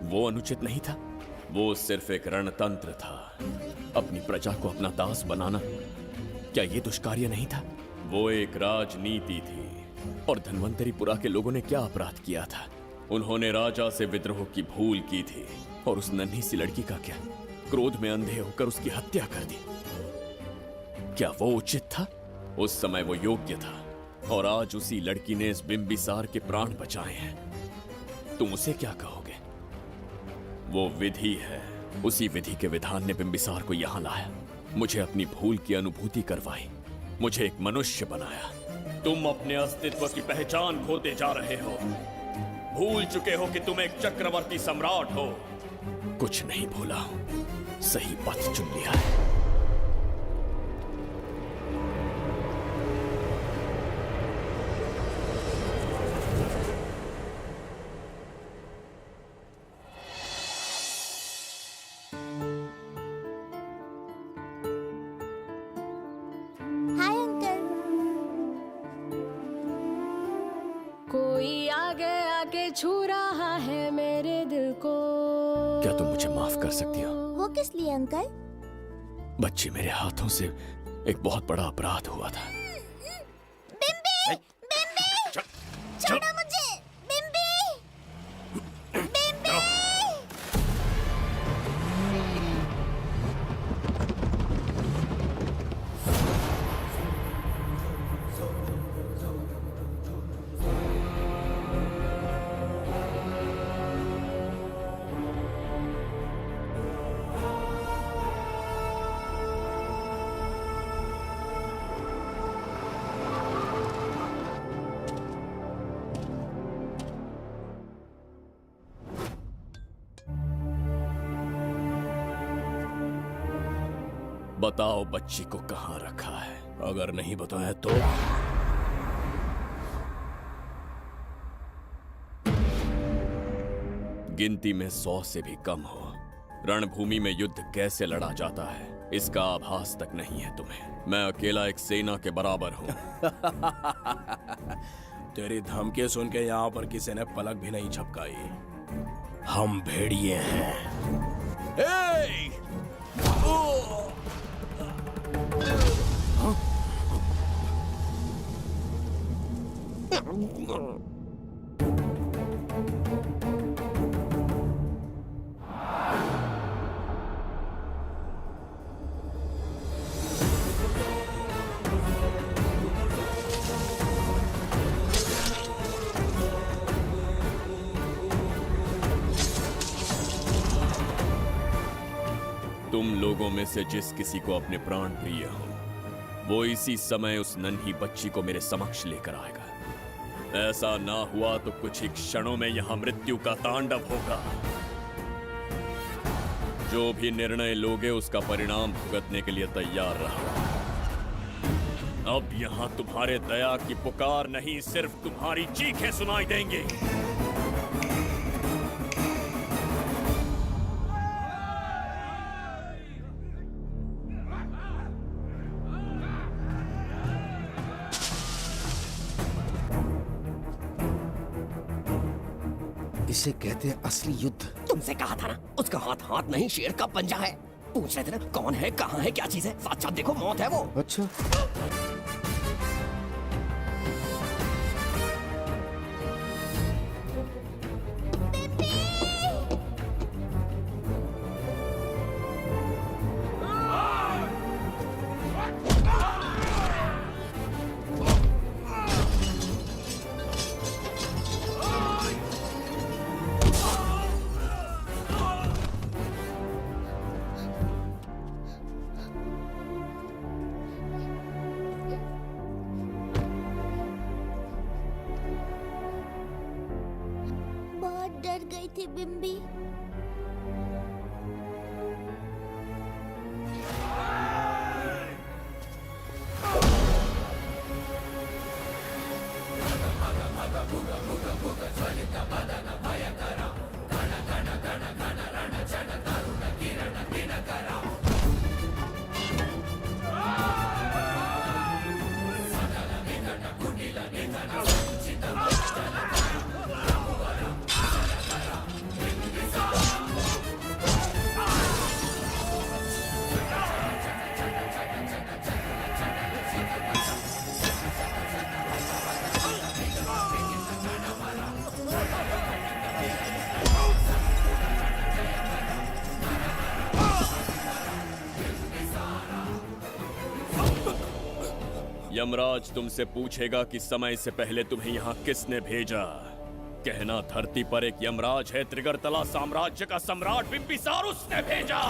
वो अनुचित नहीं था। वो सिर्फ एक रणतंत्र था। अपनी प्रजा को अपना दास बनाना, क्या ये दुष्कार्य नहीं था? वो एक राजनीति थी। और धन्वंतरीपुरा के लोगों ने क्या अपराध किया था? उन्होंने राजा से विद्रोह की भूल की थी। और उस नन्ही सी लड़की का क्या? क्रोध में अंधे होकर उसकी हत्या कर दी। क्या वो उचित था? उस समय वो योग्य था। और आज उसी लड़की ने इस बिंबिसार के प्राण बचाए हैं। तुम उसे क्या कहोगे? वो विधि है। उसी विधि के विधान ने बिंबिसार को यहां लाया, मुझे अपनी भूल की अनुभूति करवाई, मुझे एक मनुष्य बनाया। तुम अपने अस्तित्व की पहचान खोते जा रहे हो। भूल चुके हो कि तुम एक चक्रवर्ती सम्राट हो। कुछ नहीं भूला हूं, सही पथ चुन लिया है। Hi uncle. कोई आगे आके छू रहा है मेरे दिल को। क्या तुम मुझे माफ कर सकती हो? वो किस लिए अंकल? बच्ची, मेरे हाथों से एक बहुत बड़ा अपराध हुआ था। बिम्बी! बिम्बी! छोड़ो मुझे! बिम्बी! बिम्बी! बताओ बच्ची को कहां रखा है? अगर नहीं बताया तो गिनती में 100 से भी कम हो। रणभूमि में युद्ध कैसे लड़ा जाता है, इसका आभास तक नहीं है तुम्हें। मैं अकेला एक सेना के बराबर हूं। तेरी धमकी सुन के यहाँ पर किसी ने पलक भी नहीं झपकाई। हम भेड़िए हैं। तुम लोगों में से जिस किसी को अपने प्राण प्रिय हो, वो इसी समय उस नन्ही बच्ची को मेरे समक्ष लेकर आएगा। ऐसा ना हुआ तो कुछ ही क्षणों में यहां मृत्यु का तांडव होगा। जो भी निर्णय लोगे उसका परिणाम भुगतने के लिए तैयार रहो। अब यहां तुम्हारे दया की पुकार नहीं, सिर्फ तुम्हारी चीखें सुनाई देंगी। इसे कहते हैं असली युद्ध। तुमसे कहा था ना, उसका हाथ हाथ नहीं शेर का पंजा है। पूछ रहे थे ना कौन है, कहाँ है, क्या चीज है? साक्षात देखो, मौत है वो। अच्छा। बहुत डर गई थी बिम्बी। यमराज तुमसे पूछेगा कि समय से पहले तुम्हें यहाँ किसने भेजा। कहना धरती पर एक यमराज है, त्रिगर्तला साम्राज्य का सम्राट बिम्बिसार उसने भेजा।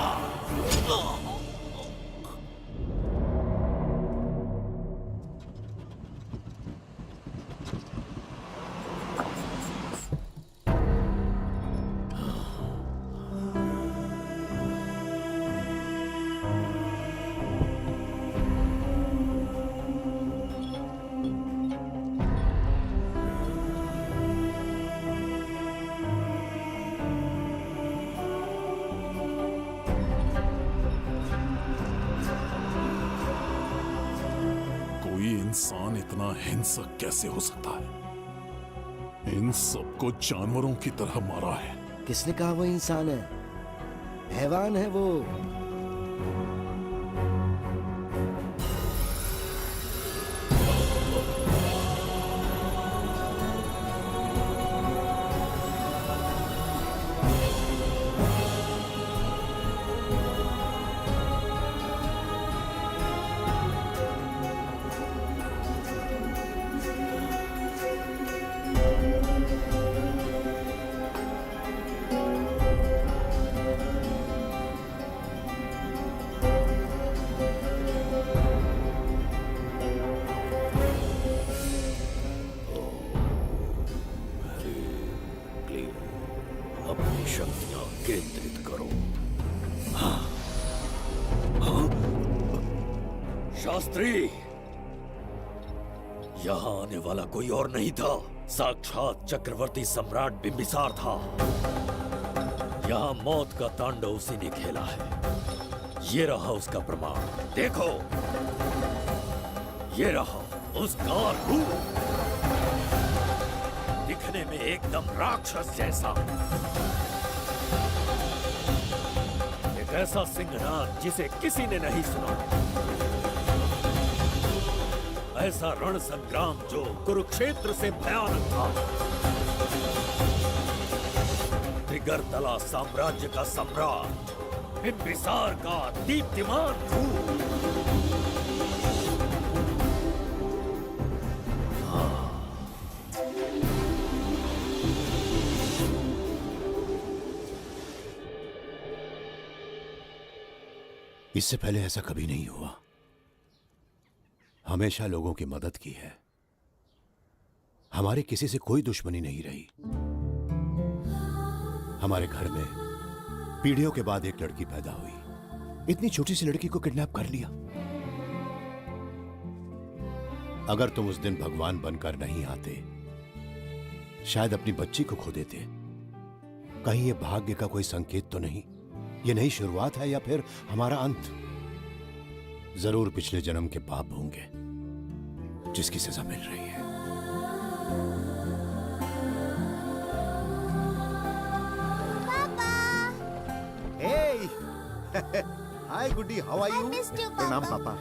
इंसान इतना हिंसक कैसे हो सकता है? इन सबको जानवरों की तरह मारा है। किसने कहा वो इंसान है? हैवान है वो। अपनी शक्तियां केंद्रित करो। शास्त्री, यहां आने वाला कोई और नहीं था, साक्षात चक्रवर्ती सम्राट बिंबिसार था। यहां मौत का तांडव उसी ने खेला है। ये रहा उसका प्रमाण, देखो। ये रहा उसका रूप, दिखने में एकदम राक्षस जैसा। एक ऐसा सिंहनाद जिसे किसी ने नहीं सुना। ऐसा रण संग्राम जो कुरुक्षेत्र से भयानक था। त्रिगर्तला साम्राज्य का सम्राट बिंबिसार का दीप्तिमान रूप। इससे पहले ऐसा कभी नहीं हुआ। हमेशा लोगों की मदद की है। हमारे किसी से कोई दुश्मनी नहीं रही। हमारे घर में पीढ़ियों के बाद एक लड़की पैदा हुई। इतनी छोटी सी लड़की को किडनैप कर लिया। अगर तुम उस दिन भगवान बनकर नहीं आते, शायद अपनी बच्ची को खो देते। कहीं ये भाग्य का कोई संकेत तो नहीं? ये नई शुरुआत है या फिर हमारा अंत? जरूर पिछले जन्म के पाप होंगे जिसकी सजा मिल रही है। Hey! Hi, Goody. How are you? I missed you, प्रणाम Papa. पापा।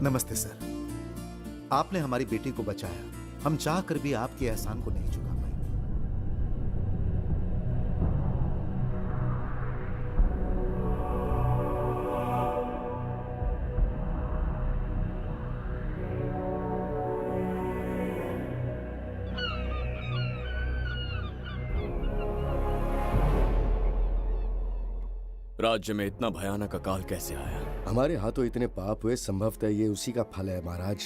नमस्ते सर। आपने हमारी बेटी को बचाया। हम चाह कर भी आपके एहसान को नहीं चुका पाए। राज्य में इतना भयानक अकाल कैसे आया? हमारे हाथों इतने पाप हुए, संभवतः ये उसी का फल है महाराज।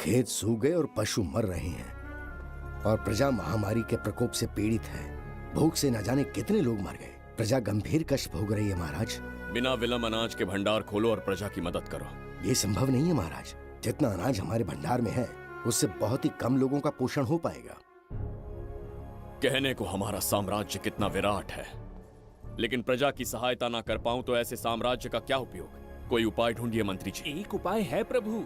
खेत सूख गए और पशु मर रहे हैं और प्रजा महामारी के प्रकोप से पीड़ित है। भूख से न जाने कितने लोग मर गए। प्रजा गंभीर कष्ट भोग रही है महाराज। बिना विलंब अनाज के भंडार खोलो और प्रजा की मदद करो। ये संभव नहीं है महाराज। जितना अनाज हमारे भंडार में है उससे बहुत ही कम लोगों का पोषण हो पाएगा। कहने को हमारा साम्राज्य कितना विराट है, लेकिन प्रजा की सहायता ना कर पाऊं तो ऐसे साम्राज्य का क्या उपयोग? कोई उपाय ढूंढिए मंत्री जी। एक उपाय है प्रभु।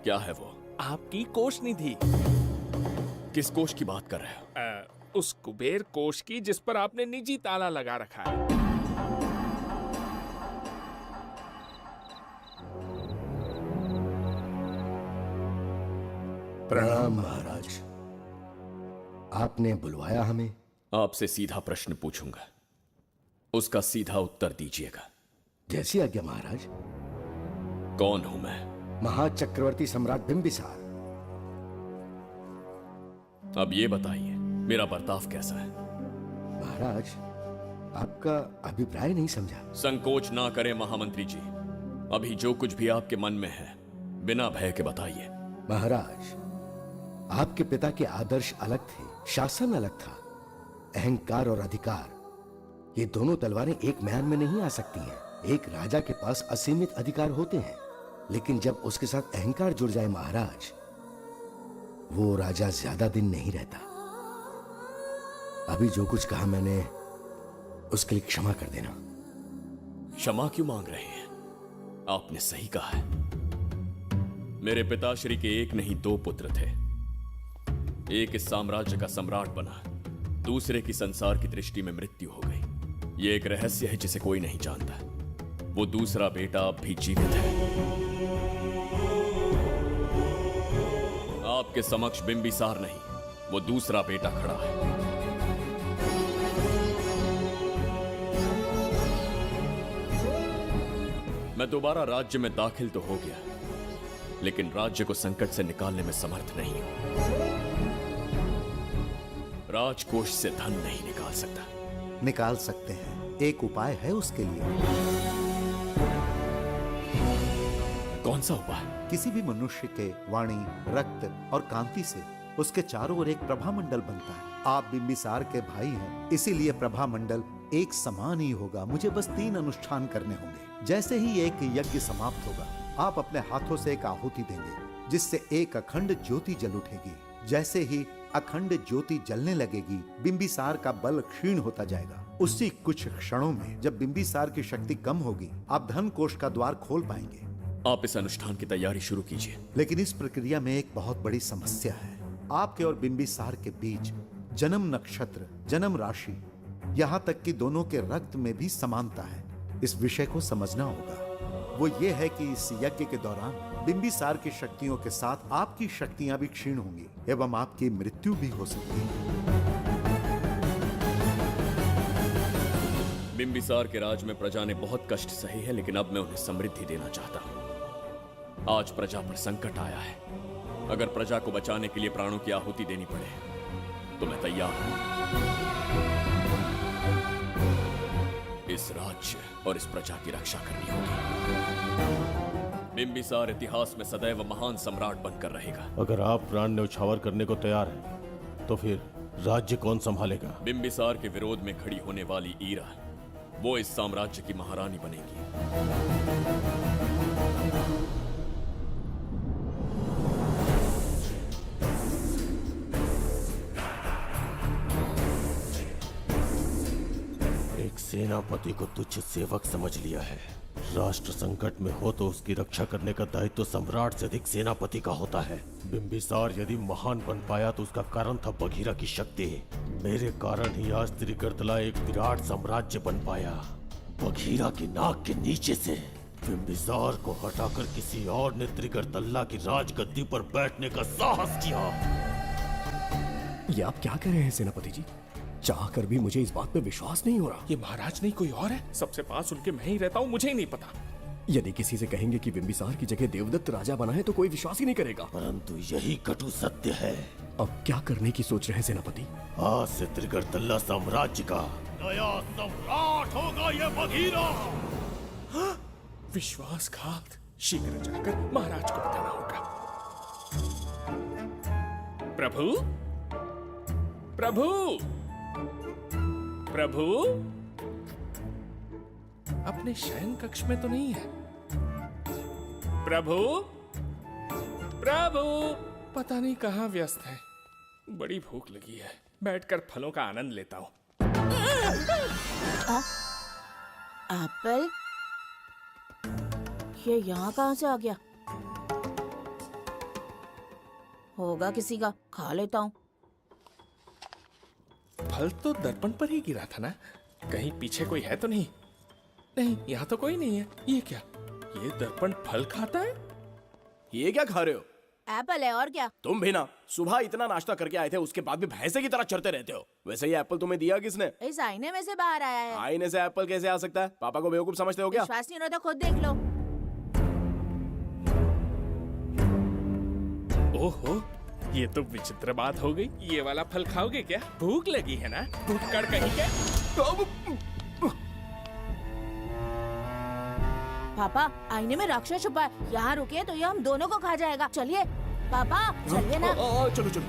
क्या है वो? आपकी कोष निधि। किस कोष की बात कर रहे हो? उस कुबेर कोष की जिस पर आपने निजी ताला लगा रखा है। प्रणाम महाराज। आपने बुलवाया हमें? आपसे सीधा प्रश्न पूछूंगा, उसका सीधा उत्तर दीजिएगा। जैसी आज्ञा महाराज। कौन हूं मैं? महाचक्रवर्ती सम्राट बिंबिसार। अब ये बताइए मेरा बर्ताव कैसा है? महाराज, आपका अभिप्राय नहीं समझा। संकोच ना करें महामंत्री जी, अभी जो कुछ भी आपके मन में है बिना भय के बताइए। महाराज, आपके पिता के आदर्श अलग थे, शासन अलग था। अहंकार और अधिकार, ये दोनों तलवारें एक म्यान में नहीं आ सकती हैं। एक राजा के पास असीमित अधिकार होते हैं, लेकिन जब उसके साथ अहंकार जुड़ जाए महाराज, वो राजा ज्यादा दिन नहीं रहता। अभी जो कुछ कहा मैंने, उसके लिए क्षमा कर देना। क्षमा क्यों मांग रहे हैं? आपने सही कहा है। मेरे पिताश्री के एक नहीं दो पुत्र थे। एक इस साम्राज्य का सम्राट बना, दूसरे की संसार की दृष्टि में मृत्यु हो गई। ये एक रहस्य है जिसे कोई नहीं जानता। वो दूसरा बेटा अब भी जीवित है। आपके समक्ष बिंबिसार नहीं, वो दूसरा बेटा खड़ा है। मैं दोबारा राज्य में दाखिल तो हो गया, लेकिन राज्य को संकट से निकालने में समर्थ नहीं हूं। राजकोष से धन नहीं निकाल सकता। निकाल सकते हैं, एक उपाय है उसके लिए। कौन सा उपाय? किसी भी मनुष्य के वाणी, रक्त और कांति से उसके चारों ओर एक प्रभामंडल बनता है। आप बिंबिसार के भाई हैं, इसीलिए प्रभामंडल एक समान ही होगा। मुझे बस 3 अनुष्ठान करने होंगे। जैसे ही एक यज्ञ समाप्त होगा, आप अपने हाथों से एक आहुति देंगे, जिससे एक अखंड ज्योति जल उठेगी। जैसे ही अखंड ज्योति जलने लगेगी, बिंबिसार का बल क्षीण होता जाएगा। उसी कुछ क्षणों में जब बिंबिसार की शक्ति कम होगी, आप धन कोष का द्वार खोल पाएंगे। आप इस अनुष्ठान की तैयारी शुरू कीजिए। लेकिन इस प्रक्रिया में एक बहुत बड़ी समस्या है। आपके और बिंबिसार के बीच जन्म नक्षत्र, जन्म राशि, यहाँ तक कि दोनों के रक्त में भी समानता है। इस विषय को समझना होगा। वो ये है कि इस यज्ञ के दौरान बिंबिसार की शक्तियों के साथ आपकी शक्तियां भी क्षीण होंगी एवं आपकी मृत्यु भी हो सकती है। बिंबिसार के राज में प्रजा ने बहुत कष्ट सहे हैं, लेकिन अब मैं उन्हें समृद्धि देना चाहता हूँ। आज प्रजा पर संकट आया है। अगर प्रजा को बचाने के लिए प्राणों की आहुति देनी पड़े तो मैं तैयार हूं। इस राज्य और इस प्रजा की रक्षा करनी होगी। बिंबिसार इतिहास में सदैव महान सम्राट बनकर रहेगा। अगर आप प्राण न्यौछावर करने को तैयार हैं, तो फिर राज्य कौन संभालेगा? बिंबिसार के विरोध में खड़ी होने वाली ईरा, वो इस साम्राज्य की महारानी बनेगी। एक सेनापति को तुच्छ सेवक समझ लिया है। राष्ट्र संकट में हो तो उसकी रक्षा करने का दायित्व तो सम्राट से अधिक सेनापति का होता है। बिंबिसार यदि महान बन पाया तो उसका कारण था बघीरा की शक्ति। मेरे कारण ही आज त्रिगर्तला एक विराट साम्राज्य बन पाया। बघीरा की नाक के नीचे से बिंबिसार को हटाकर किसी और ने त्रिगर्तल्ला की राजगद्दी पर बैठने का साहस किया। ये आप क्या कह रहे हैं सेनापति जी? चाह कर भी मुझे इस बात पे विश्वास नहीं हो रहा। ये महाराज नहीं कोई और है। सबसे पास उनके मैं ही रहता हूँ, मुझे ही नहीं पता। यदि किसी से कहेंगे कि बिंबिसार की जगह देवदत्त राजा बना है तो कोई विश्वास ही नहीं करेगा। परंतु यही कटु सत्य है। अब क्या करने की सोच रहे हैं सेनापति? आज से त्रिगर्तल्ला साम्राज्य का नया सम्राट होगा ये बघीरा। विश्वासघात। शीघ्र जाकर महाराज को बताना होगा। प्रभु, प्रभु, प्रभु, अपने शयन कक्ष में तो नहीं है। प्रभु, प्रभु, पता नहीं कहाँ व्यस्त है। बड़ी भूख लगी है, बैठकर फलों का आनंद लेता हूँ। एप्पल, ये यहाँ कहाँ से आ गया? होगा किसी का, खा लेता हूँ। फल तो दर्पण पर ही गिरा था ना? कहीं पीछे कोई है तो नहीं? नहीं, यहाँ तो कोई नहीं है। ये क्या? ये दर्पण फल खाता है? ये क्या खा रहे हो? एप्पल है और क्या? तुम भी ना सुबह इतना नाश्ता करके आए थे, उसके बाद भी भैंसे की तरह चढ़ते रहते हो। वैसे ये एप्पल तुम्हें दिया किसने? इस आईने में से बाहर आया है। आईने से एप्पल कैसे आ सकता है? पापा को बेवकूफ समझते हो क्या? विश्वास नहीं हो रहा तो खुद देख लो। ओहो, ये तो विचित्र बात हो गई। ये वाला फल खाओगे क्या? भूख लगी है ना? भूख कहीं क्या? पापा आईने में राक्षस छुपा है, यहाँ रुके तो ये हम दोनों को खा जाएगा। चलिए पापा, चलिए ना। चलो चलो।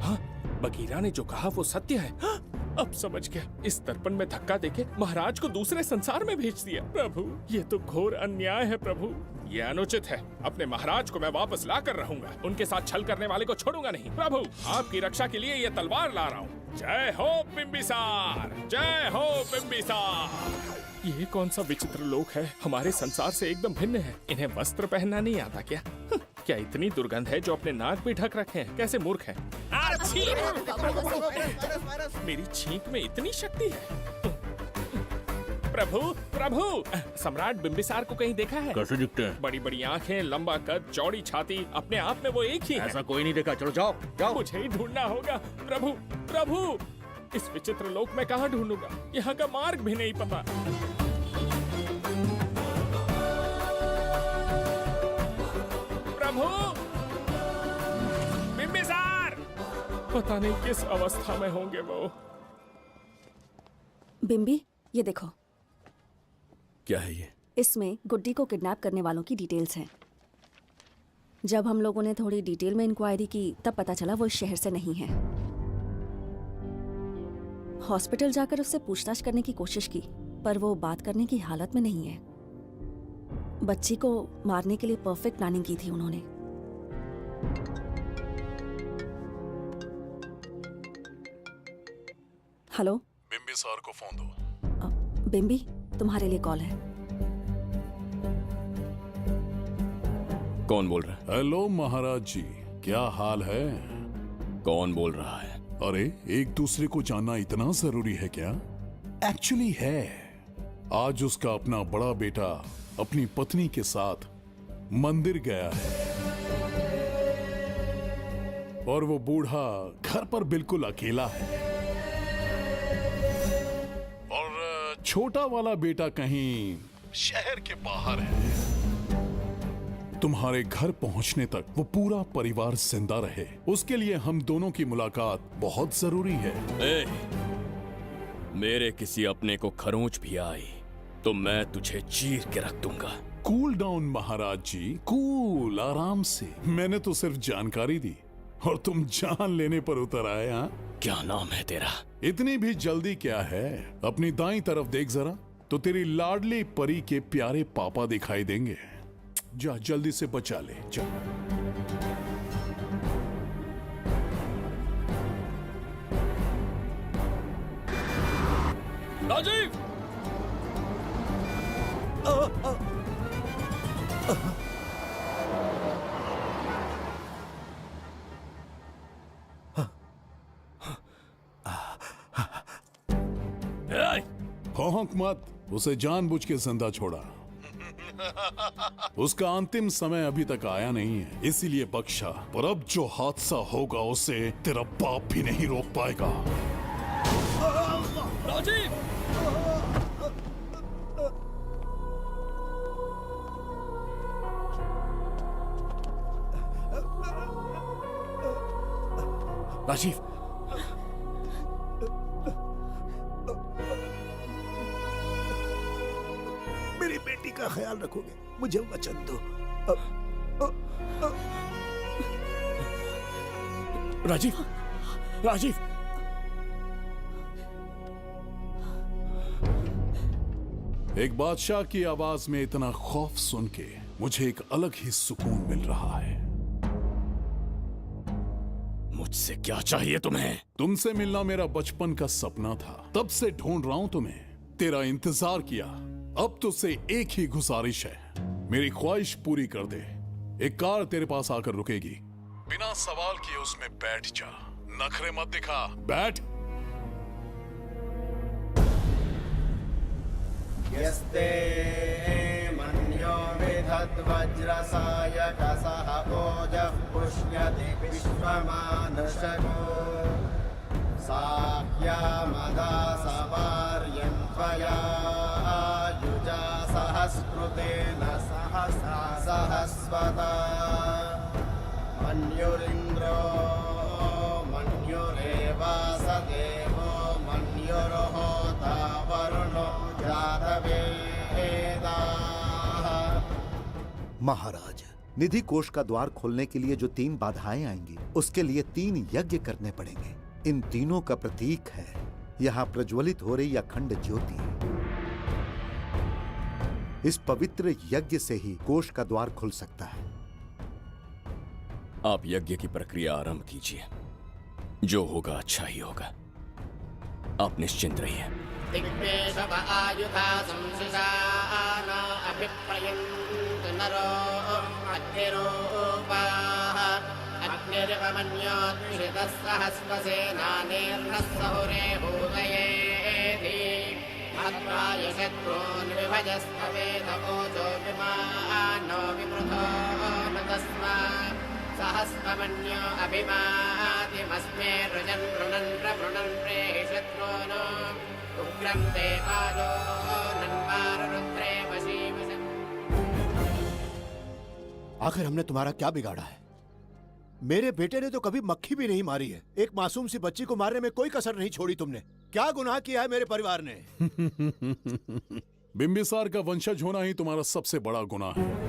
हाँ, बगीरा ने जो कहा वो सत्य है। हाँ, अब समझ गया। इस दर्पण में धक्का देके महाराज को दूसरे संसार में भेज दिया। प्रभु, ये तो घोर अन्याय है प्रभु। ये अनुचित है। अपने महाराज को मैं वापस ला कर रहूंगा। उनके साथ छल करने वाले को छोड़ूंगा नहीं। प्रभु, आपकी रक्षा के लिए ये तलवार ला रहा हूँ। जय हो बिम्बिसार, जय हो बिम्बिसार। ये कौन सा विचित्र लोक है? हमारे संसार से एकदम भिन्न है। इन्हें वस्त्र पहनना नहीं आता क्या? क्या इतनी दुर्गंध है जो अपने नाक भी ढक रखे हैं? कैसे मूर्ख हैं? मेरी छींक में इतनी शक्ति है। प्रभु, प्रभु, सम्राट बिम्बिसार को कहीं देखा है? कैसे दिखते हैं? बड़ी बड़ी आंखें, लंबा कद, चौड़ी छाती, अपने आप में वो एक ही है। ऐसा कोई नहीं देखा। चलो जाओ जाओ। मुझे ही ढूंढना होगा। प्रभु, प्रभु, इस विचित्र लोक में कहाँ ढूंढूंगा? यहाँ का मार्ग भी नहीं पता। प्रभु, बिम्बिसार, पता नहीं किस अवस्था में होंगे वो। बिम्बी, ये देखो। क्या है ये? इसमें गुड्डी को किडनैप करने वालों की डिटेल्स हैं। जब हम लोगों ने थोड़ी डिटेल में इंक्वायरी की तब पता चला वो इस शहर से नहीं है। हॉस्पिटल जाकर उससे पूछताछ करने की कोशिश की पर वो बात करने की हालत में नहीं है। बच्ची को मारने के लिए परफेक्ट प्लानिंग की थी उन्होंने। हेलो, बिम्बिसार को फोन दो। बिम्बी, तुम्हारे लिए कॉल है। कौन बोल रहा है? हेलो महाराज जी, क्या हाल है? कौन बोल रहा है? अरे, एक दूसरे को जानना इतना जरूरी है क्या? एक्चुअली है। आज उसका अपना बड़ा बेटा अपनी पत्नी के साथ मंदिर गया है और वो बूढ़ा घर पर बिल्कुल अकेला है और छोटा वाला बेटा कहीं शहर के बाहर है। तुम्हारे घर पहुंचने तक वो पूरा परिवार जिंदा रहे, उसके लिए हम दोनों की मुलाकात बहुत जरूरी है। मेरे किसी अपने को खरोंच भी आई तो मैं तुझे चीर के रख दूंगा। कूल डाउन महाराज जी, कूल, आराम से। मैंने तो सिर्फ जानकारी दी और तुम जान लेने पर उतर आए। हाँ, क्या नाम है तेरा? इतनी भी जल्दी क्या है? अपनी दाईं तरफ देख जरा तो तेरी लाडली परी के प्यारे पापा दिखाई देंगे। जा, जल्दी से बचा ले, जा। राजीव! भौंक मत, उसे जानबूझ के जिंदा छोड़ा। उसका अंतिम समय अभी तक आया नहीं है, इसीलिए बख्शा। पर अब जो हादसा होगा उसे तेरा बाप भी नहीं रोक पाएगा। राजीव! राजीव, मेरी बेटी का ख्याल रखोगे? मुझे वचन दो। राजीव, राजीव, एक बादशाह की आवाज में इतना खौफ सुन के मुझे एक अलग ही सुकून मिल रहा है। मुझसे क्या चाहिए तुम्हें? तुमसे मिलना मेरा बचपन का सपना था, तब से ढूंढ रहा हूं तुम्हें, तेरा इंतजार किया। अब तुझसे एक ही गुजारिश है, मेरी ख्वाहिश पूरी कर दे। एक कार तेरे पास आकर रुकेगी, बिना सवाल किए उसमें बैठ जा, नखरे मत दिखा, बैठ। यस्ते मन्यो विधत्ते तद्वज्रसायकसः ओजः पुष्यति विश्वमानशको साह्यामदा सवार्यं त्वया युजा सहस्कृतेन सहसा सहस्वता मन्युरिन्द्रो मन्युरेवास देवो मन्युर्होता वरुणो जातवेदाः। महाराज, निधि कोष का द्वार खोलने के लिए जो 3 बाधाएं आएंगी, उसके लिए 3 यज्ञ करने पड़ेंगे। इन तीनों का प्रतीक है यहाँ प्रज्वलित हो रही अखंड ज्योति। इस पवित्र यज्ञ से ही कोष का द्वार खुल सकता है। आप यज्ञ की प्रक्रिया आरंभ कीजिए। जो होगा अच्छा ही होगा। आप निश्चिंत रहिए। दिग्वेशव आयुधा संशिशान अभिप्रयन्त नरो अग्निरूपाः अग्निर्वमन्योद्विषितः सहस्रसेनानेर्नः सहुरे भूतयेति मत्वाय शत्रून् विभजस्तवेत ओजो विमानो विमृतो न तस्मात् सहस्रमन्यो अभिमातिमस्मे रुजन् रुणन् प्रवृणन् प्रेहि शत्रून् उग्रं ते आलो नन्वारुद्रे वशीवशम्। आखिर हमने तुम्हारा क्या बिगाड़ा है? मेरे बेटे ने तो कभी मक्खी भी नहीं मारी है। एक मासूम सी बच्ची को मारने में कोई कसर नहीं छोड़ी तुमने। क्या गुनाह किया है मेरे परिवार ने? बिंबिसार का वंशज होना ही तुम्हारा सबसे बड़ा गुनाह है।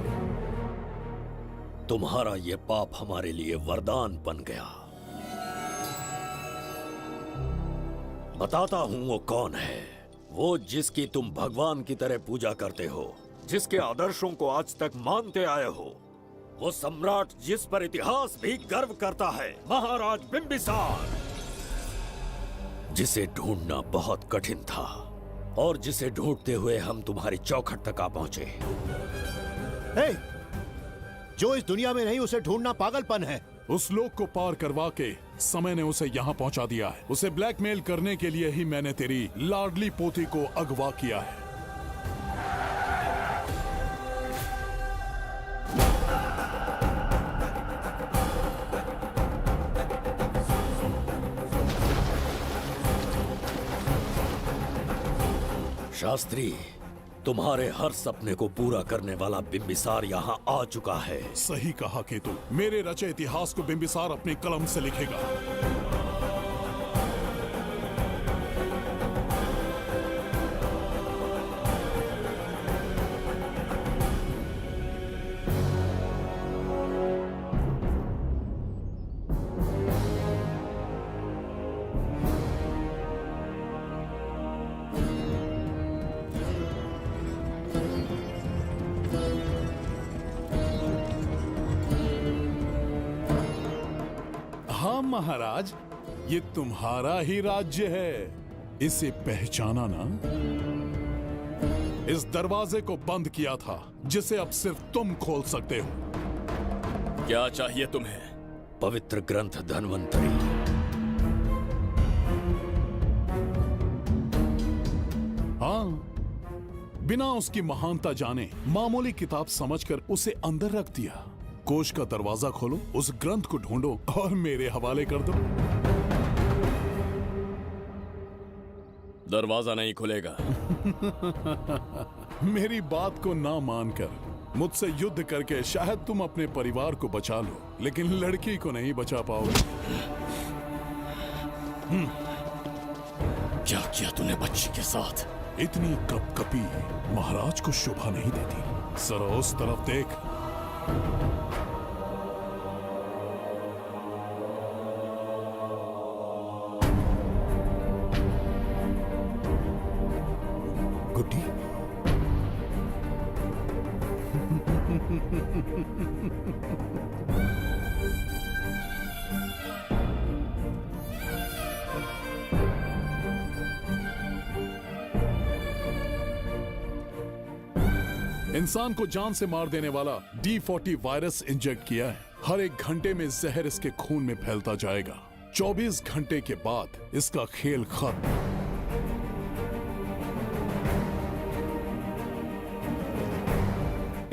तुम्हारा ये पाप हमारे लिए वरदान बन गया। बताता हूं वो कौन है। वो जिसकी तुम भगवान की तरह पूजा करते हो, जिसके आदर्शों को आज तक मानते आए हो, वो सम्राट जिस पर इतिहास भी गर्व करता है, महाराज बिंबिसार, जिसे ढूंढना बहुत कठिन था और जिसे ढूंढते हुए हम तुम्हारी चौखट तक आ पहुंचे। जो इस दुनिया में नहीं उसे ढूंढना पागलपन है। उस लोक को पार करवा के समय ने उसे यहाँ पहुँचा दिया है। उसे ब्लैकमेल करने के लिए ही मैंने तेरी लाडली पोती को अगवा किया है। शास्त्री, तुम्हारे हर सपने को पूरा करने वाला बिंबिसार यहाँ आ चुका है। सही कहा केतु। मेरे रचे इतिहास को बिंबिसार अपनी कलम से लिखेगा। महाराज, ये तुम्हारा ही राज्य है। इसे पहचाना ना? इस दरवाजे को बंद किया था जिसे अब सिर्फ तुम खोल सकते हो। क्या चाहिए तुम्हें? पवित्र ग्रंथ धन्वंतरी। हाँ, बिना उसकी महानता जाने मामूली किताब समझकर उसे अंदर रख दिया। कोष का दरवाजा खोलो, उस ग्रंथ को ढूंढो और मेरे हवाले कर दो। दरवाजा नहीं खुलेगा। मेरी बात को ना मानकर मुझसे युद्ध करके शायद तुम अपने परिवार को बचा लो, लेकिन लड़की को नहीं बचा पाओगे। क्या किया तूने बच्ची के साथ? इतनी कपकपी महाराज को शोभा नहीं देती। जरा उस तरफ देख। गुड्डी, इंसान को जान से मार देने वाला D40 वायरस इंजेक्ट किया है। हर 1 घंटे में जहर इसके खून में फैलता जाएगा। 24 घंटे के बाद इसका खेल खत्म।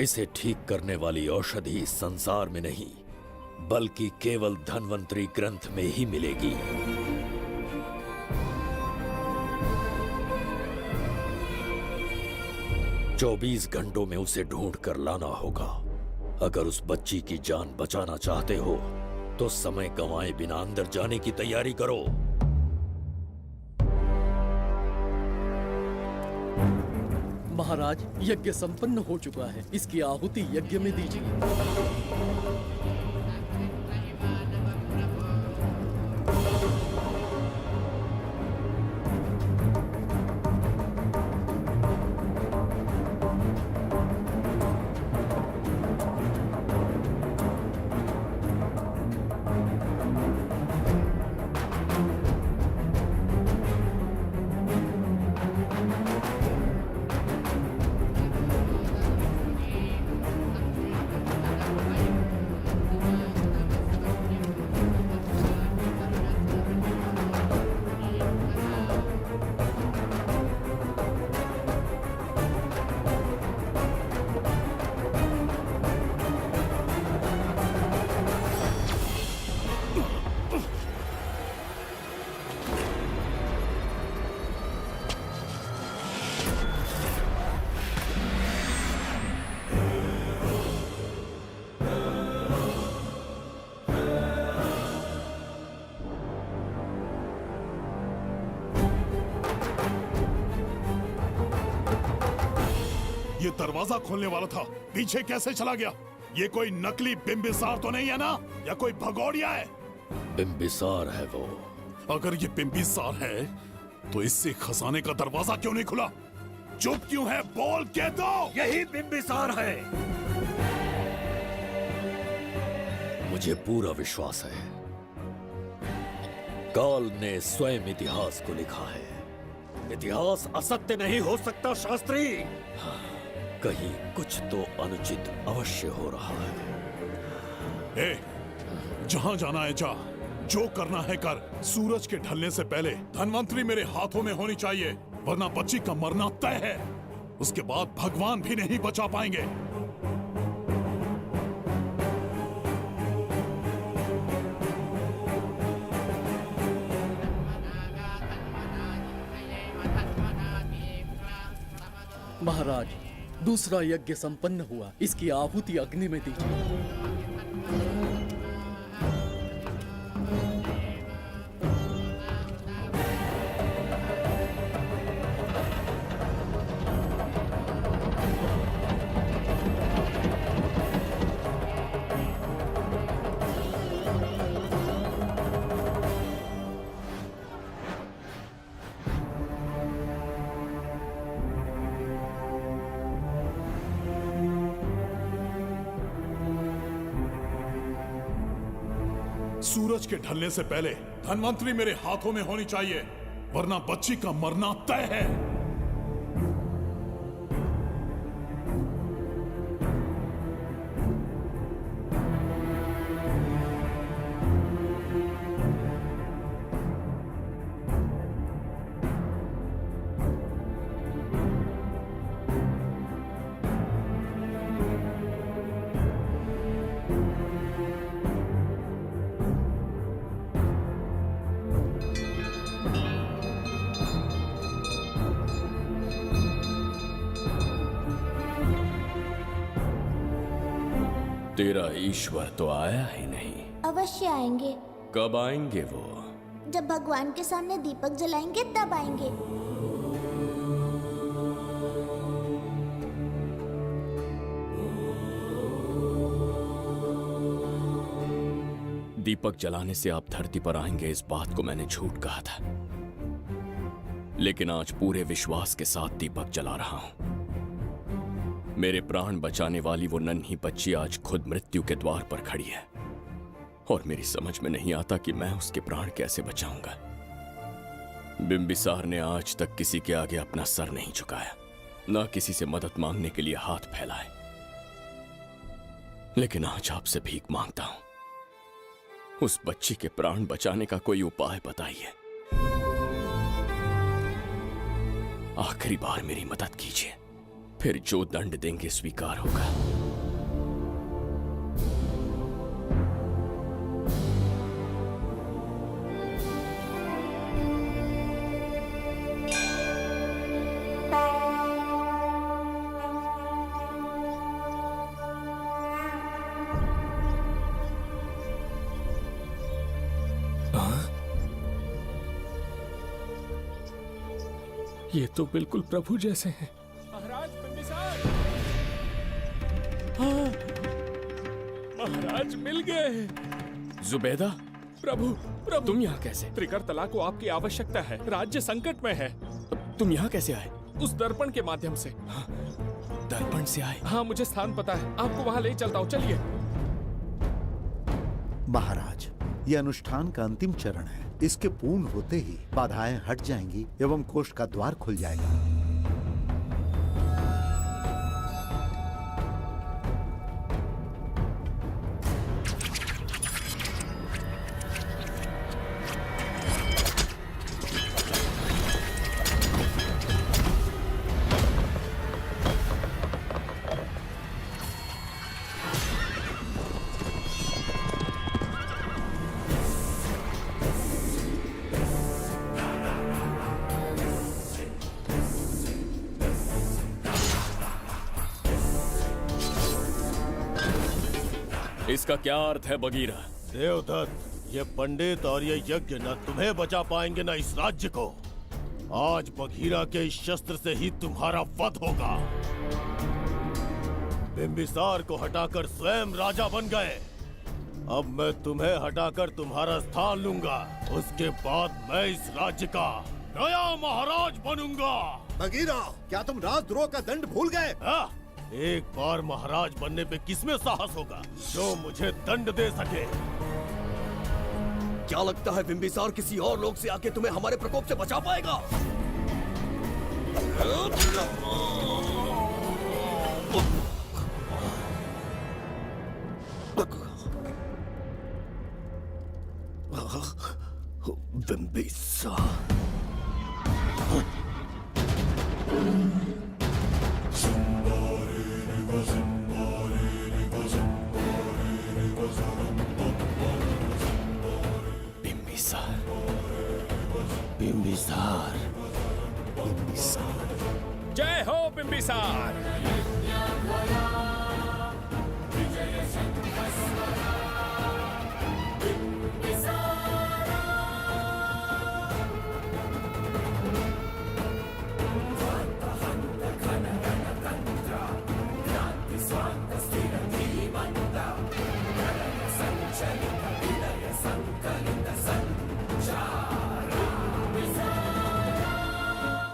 इसे ठीक करने वाली औषधि इस संसार में नहीं, बल्कि केवल धन्वंतरी ग्रंथ में ही मिलेगी। चौबीस घंटों में उसे ढूंढ कर लाना होगा। अगर उस बच्ची की जान बचाना चाहते हो तो समय गंवाए बिना अंदर जाने की तैयारी करो। महाराज, यज्ञ संपन्न हो चुका है, इसकी आहुति यज्ञ में दीजिए। ये दरवाजा खोलने वाला था, पीछे कैसे चला गया? ये कोई नकली बिम्बिसार तो नहीं है ना, या कोई भगोड़िया है? बिम्बिसार है वो। अगर ये बिम्बिसार है तो इससे खजाने का दरवाजा क्यों नहीं खुला? चुप क्यों है? बोल के दो। यही बिम्बिसार है। मुझे पूरा विश्वास है, काल ने स्वयं इतिहास को लिखा है। इतिहास असत्य नहीं हो सकता शास्त्री। हाँ, कहीं कुछ तो अनुचित अवश्य हो रहा है। ए, जहां जाना है जा, जो करना है कर। सूरज के ढलने से पहले धन्वंतरी मेरे हाथों में होनी चाहिए, वरना बच्ची का मरना तय है। उसके बाद भगवान भी नहीं बचा पाएंगे। महाराज, दूसरा यज्ञ संपन्न हुआ, इसकी आहुति अग्नि में दीजिए। सूरज के ढलने से पहले धन्वंतरी मेरे हाथों में होनी चाहिए, वरना बच्ची का मरना तय है। तेरा ईश्वर तो आया ही नहीं। अवश्य आएंगे। कब आएंगे वो? जब भगवान के सामने दीपक जलाएंगे तब आएंगे। दीपक जलाने से आप धरती पर आएंगे, इस बात को मैंने झूठ कहा था, लेकिन आज पूरे विश्वास के साथ दीपक जला रहा हूं। मेरे प्राण बचाने वाली वो नन्ही बच्ची आज खुद मृत्यु के द्वार पर खड़ी है, और मेरी समझ में नहीं आता कि मैं उसके प्राण कैसे बचाऊंगा। बिम्बिसार ने आज तक किसी के आगे अपना सर नहीं झुकाया, ना किसी से मदद मांगने के लिए हाथ फैलाए, लेकिन आज आपसे भीख मांगता हूं। उस बच्ची के प्राण बचाने का कोई उपाय बताइए। आखिरी बार मेरी मदद कीजिए, फिर जो दंड देंगे स्वीकार होगा। ये तो बिल्कुल प्रभु जैसे हैं। महाराज बिंबिसार! हाँ, महाराज मिल गए। जुबैदा, प्रभु, प्रभु तुम यहाँ कैसे? त्रिकर्तला को आपकी आवश्यकता है। राज्य संकट में है। तुम यहाँ कैसे आए? उस दर्पण के माध्यम से। दर्पण से आए? हाँ, मुझे स्थान पता है। आपको वहाँ ले चलता हूँ, चलिए। महाराज, ये अनुष्ठान का अंतिम चरण है। इसके पूर्ण होते ही बाधाएं हट जाएंगी एवं कोष्ठ का द्वार खुल जाएगा। इसका क्या अर्थ है बगीरा? देवदत्त, ये पंडित और ये यज्ञ न तुम्हें बचा पाएंगे न इस राज्य को। आज बघीरा के इस शस्त्र से ही तुम्हारा वध होगा। बिंबिसार को हटाकर स्वयं राजा बन गए। अब मैं तुम्हें हटाकर तुम्हारा स्थान लूंगा। उसके बाद मैं इस राज्य का नया महाराज बनूंगा। बगीरा, क्या तुम राजद्रोह का दंड भूल गए? एक बार महाराज बनने पे किसमें साहस होगा जो मुझे दंड दे सके? क्या लगता है बिंबिसार किसी और लोग से आके तुम्हें हमारे प्रकोप से बचा पाएगा? बिंबिसार, बिंबिसार, जय हो बिंबिसार।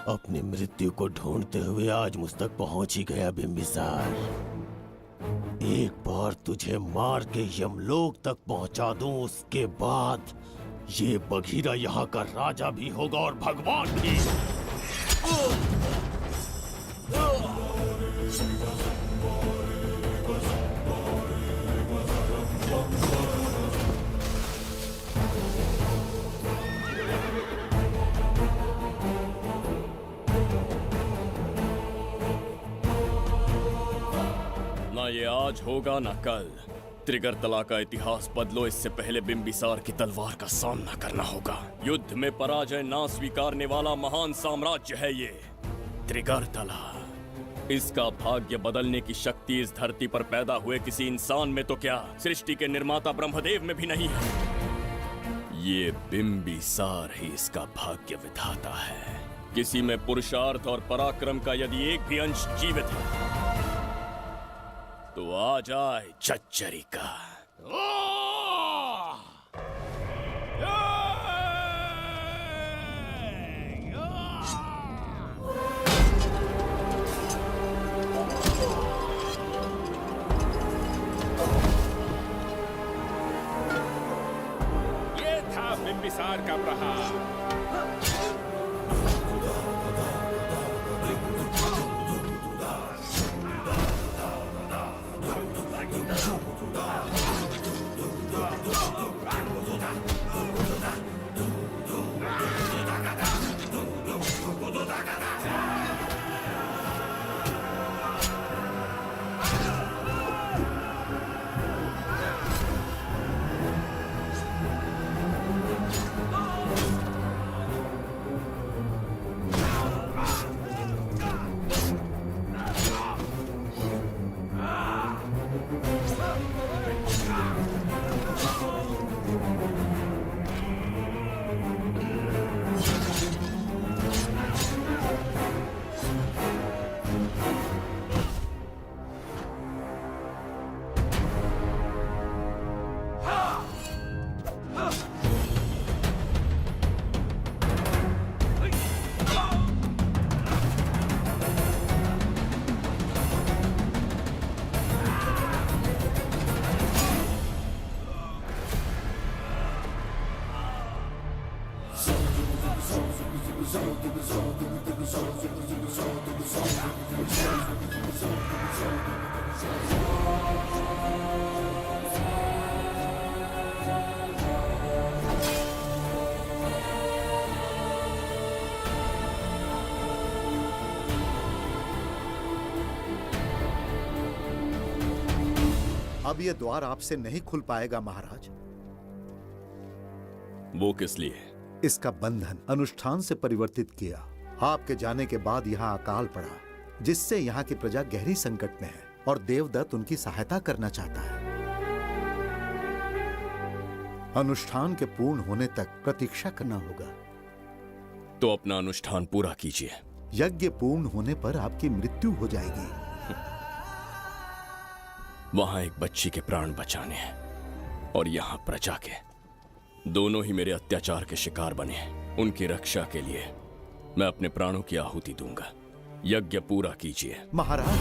अपनी मृत्यु को ढूंढते हुए आज मुझ तक पहुंच ही गया बिंबिसार। एक बार तुझे मार के यमलोक तक पहुंचा दूं, उसके बाद ये बघीरा यहाँ का राजा भी होगा और भगवान भी। ना ये आज होगा ना कल। त्रिगर्तला का इतिहास बदलो, इससे पहले बिंबिसार की तलवार का सामना करना होगा। युद्ध में पराजय ना स्वीकारने वाला महान साम्राज्य है ये त्रिगर्तला। इसका भाग्य बदलने की शक्ति इस धरती पर पैदा हुए किसी इंसान में तो क्या, सृष्टि के निर्माता ब्रह्मदेव में भी नहीं है। ये बिंबिसार ही इसका भाग्य विधाता है। किसी में पुरुषार्थ और पराक्रम का यदि एक भी अंश जीवित है तो आ जाए चच्चरी का। ये था बिंबिसार का प्रहार। अब ये द्वार आपसे नहीं खुल पाएगा महाराज। वो किस लिए? इसका बंधन अनुष्ठान से परिवर्तित किया। आपके जाने के बाद यहाँ अकाल पड़ा, जिससे यहाँ की प्रजा गहरी संकट में है और देवदत्त उनकी सहायता करना चाहता है। अनुष्ठान के पूर्ण होने तक प्रतीक्षा करना होगा। तो अपना अनुष्ठान पूरा कीजिए। यज्ञ पूर्ण होने पर आपकी मृत्यु हो जाएगी। वहां एक बच्ची के प्राण बचाने हैं और यहाँ प्रजा के, दोनों ही मेरे अत्याचार के शिकार बने हैं। उनकी रक्षा के लिए मैं अपने प्राणों की आहुति दूंगा। यज्ञ पूरा कीजिए। महाराज,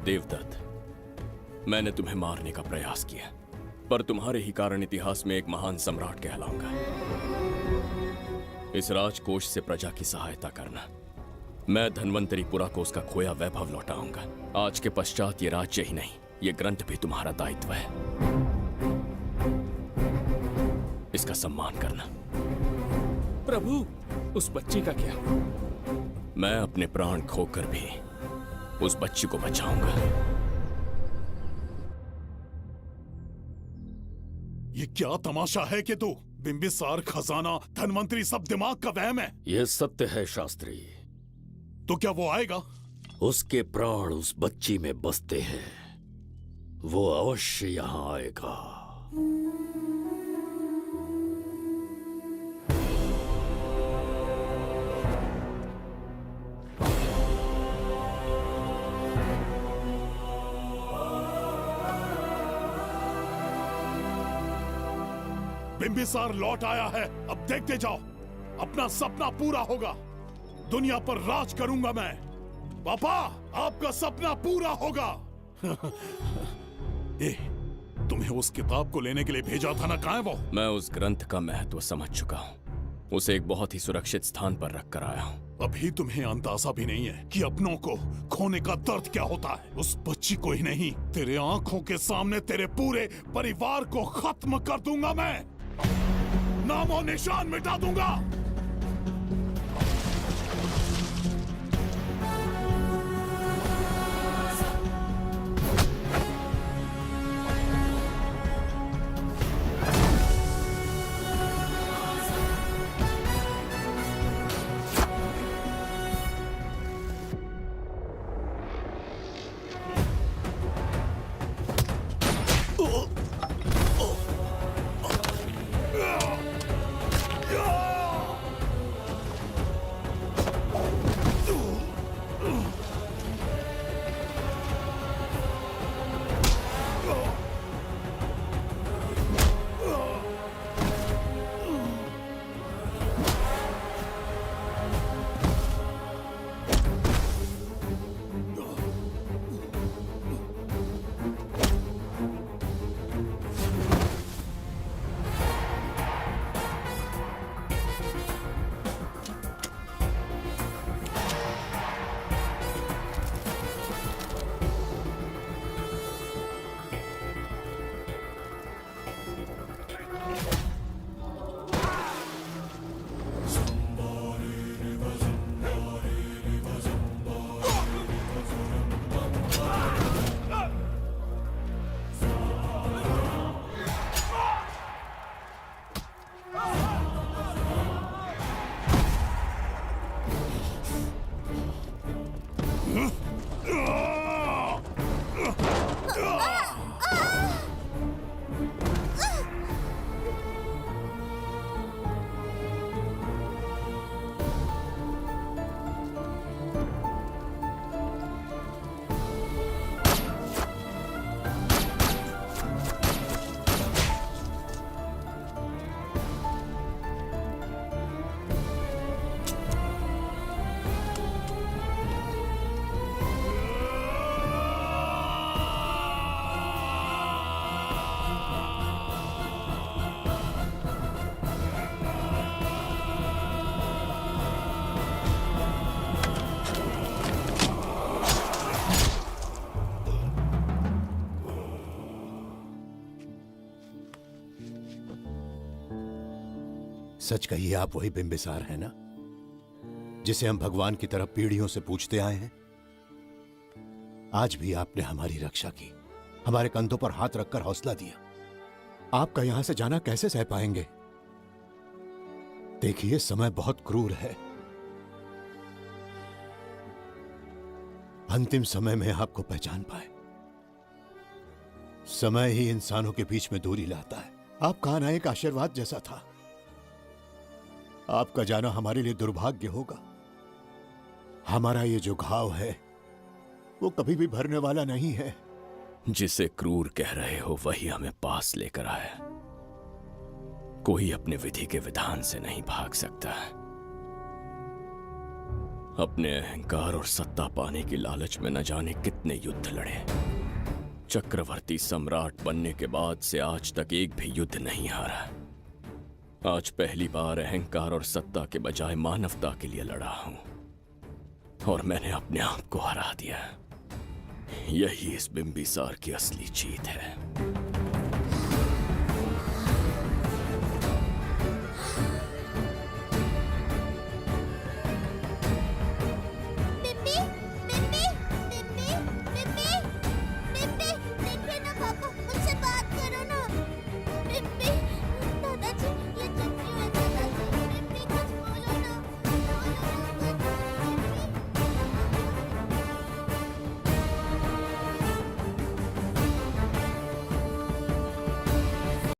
देवदत्त, मैंने तुम्हें मारने का प्रयास किया, पर तुम्हारे ही कारण इतिहास में एक महान सम्राट कहलाऊंगा। इस राजकोष से प्रजा की सहायता करना। मैं धन्वंतरीपुरा को उसका खोया वैभव लौटाऊंगा। आज के पश्चात ये राज्य ही नहीं, ये ग्रंथ भी तुम्हारा दायित्व है। इसका सम्मान करना। प्रभु, उस बच्ची का क्या? मैं अपने प्राण खोकर भी उस बच्ची को बचाऊंगा। ये क्या तमाशा है कि तू बिंबिसार, खजाना, धनवंतरी सब दिमाग का वहम है? यह सत्य है शास्त्री। तो क्या वो आएगा? उसके प्राण उस बच्ची में बसते हैं। वो अवश्य यहाँ आएगा। बिंबिसार लौट आया है। अब देखते जाओ, अपना सपना पूरा होगा। दुनिया पर राज करूंगा मैं। पापा, आपका सपना पूरा होगा। तुम्हें उस किताब को लेने के लिए भेजा था ना, कहाँ है वो? मैं उस ग्रंथ का महत्व समझ चुका हूँ। उसे एक बहुत ही सुरक्षित स्थान पर रख कर आया हूँ। अभी तुम्हें अंदाजा भी नहीं है कि अपनों को खोने का दर्द क्या होता है। उस बच्ची को ही नहीं, तेरे आंखों के सामने तेरे पूरे परिवार को खत्म कर दूंगा मैं। नामो निशान मिटा दूंगा। सच कहिए, आप वही बिंबिसार है ना, जिसे हम भगवान की तरफ पीढ़ियों से पूछते आए हैं? आज भी आपने हमारी रक्षा की, हमारे कंधों पर हाथ रखकर हौसला दिया। आपका यहां से जाना कैसे सह पाएंगे? देखिए, समय बहुत क्रूर है। अंतिम समय में आपको पहचान पाए। समय ही इंसानों के बीच में दूरी लाता है। आपका आना एक आशीर्वाद जैसा था। आपका जाना हमारे लिए दुर्भाग्य होगा। हमारा ये जो घाव है वो कभी भी भरने वाला नहीं है। जिसे क्रूर कह रहे हो वही हमें पास लेकर आया। कोई अपने विधि के विधान से नहीं भाग सकता। अपने अहंकार और सत्ता पाने की लालच में न जाने कितने युद्ध लड़े। चक्रवर्ती सम्राट बनने के बाद से आज तक एक भी युद्ध नहीं हारा। आज पहली बार अहंकार और सत्ता के बजाय मानवता के लिए लड़ा हूं, और मैंने अपने आप को हरा दिया। यही इस बिंबिसार की असली जीत है।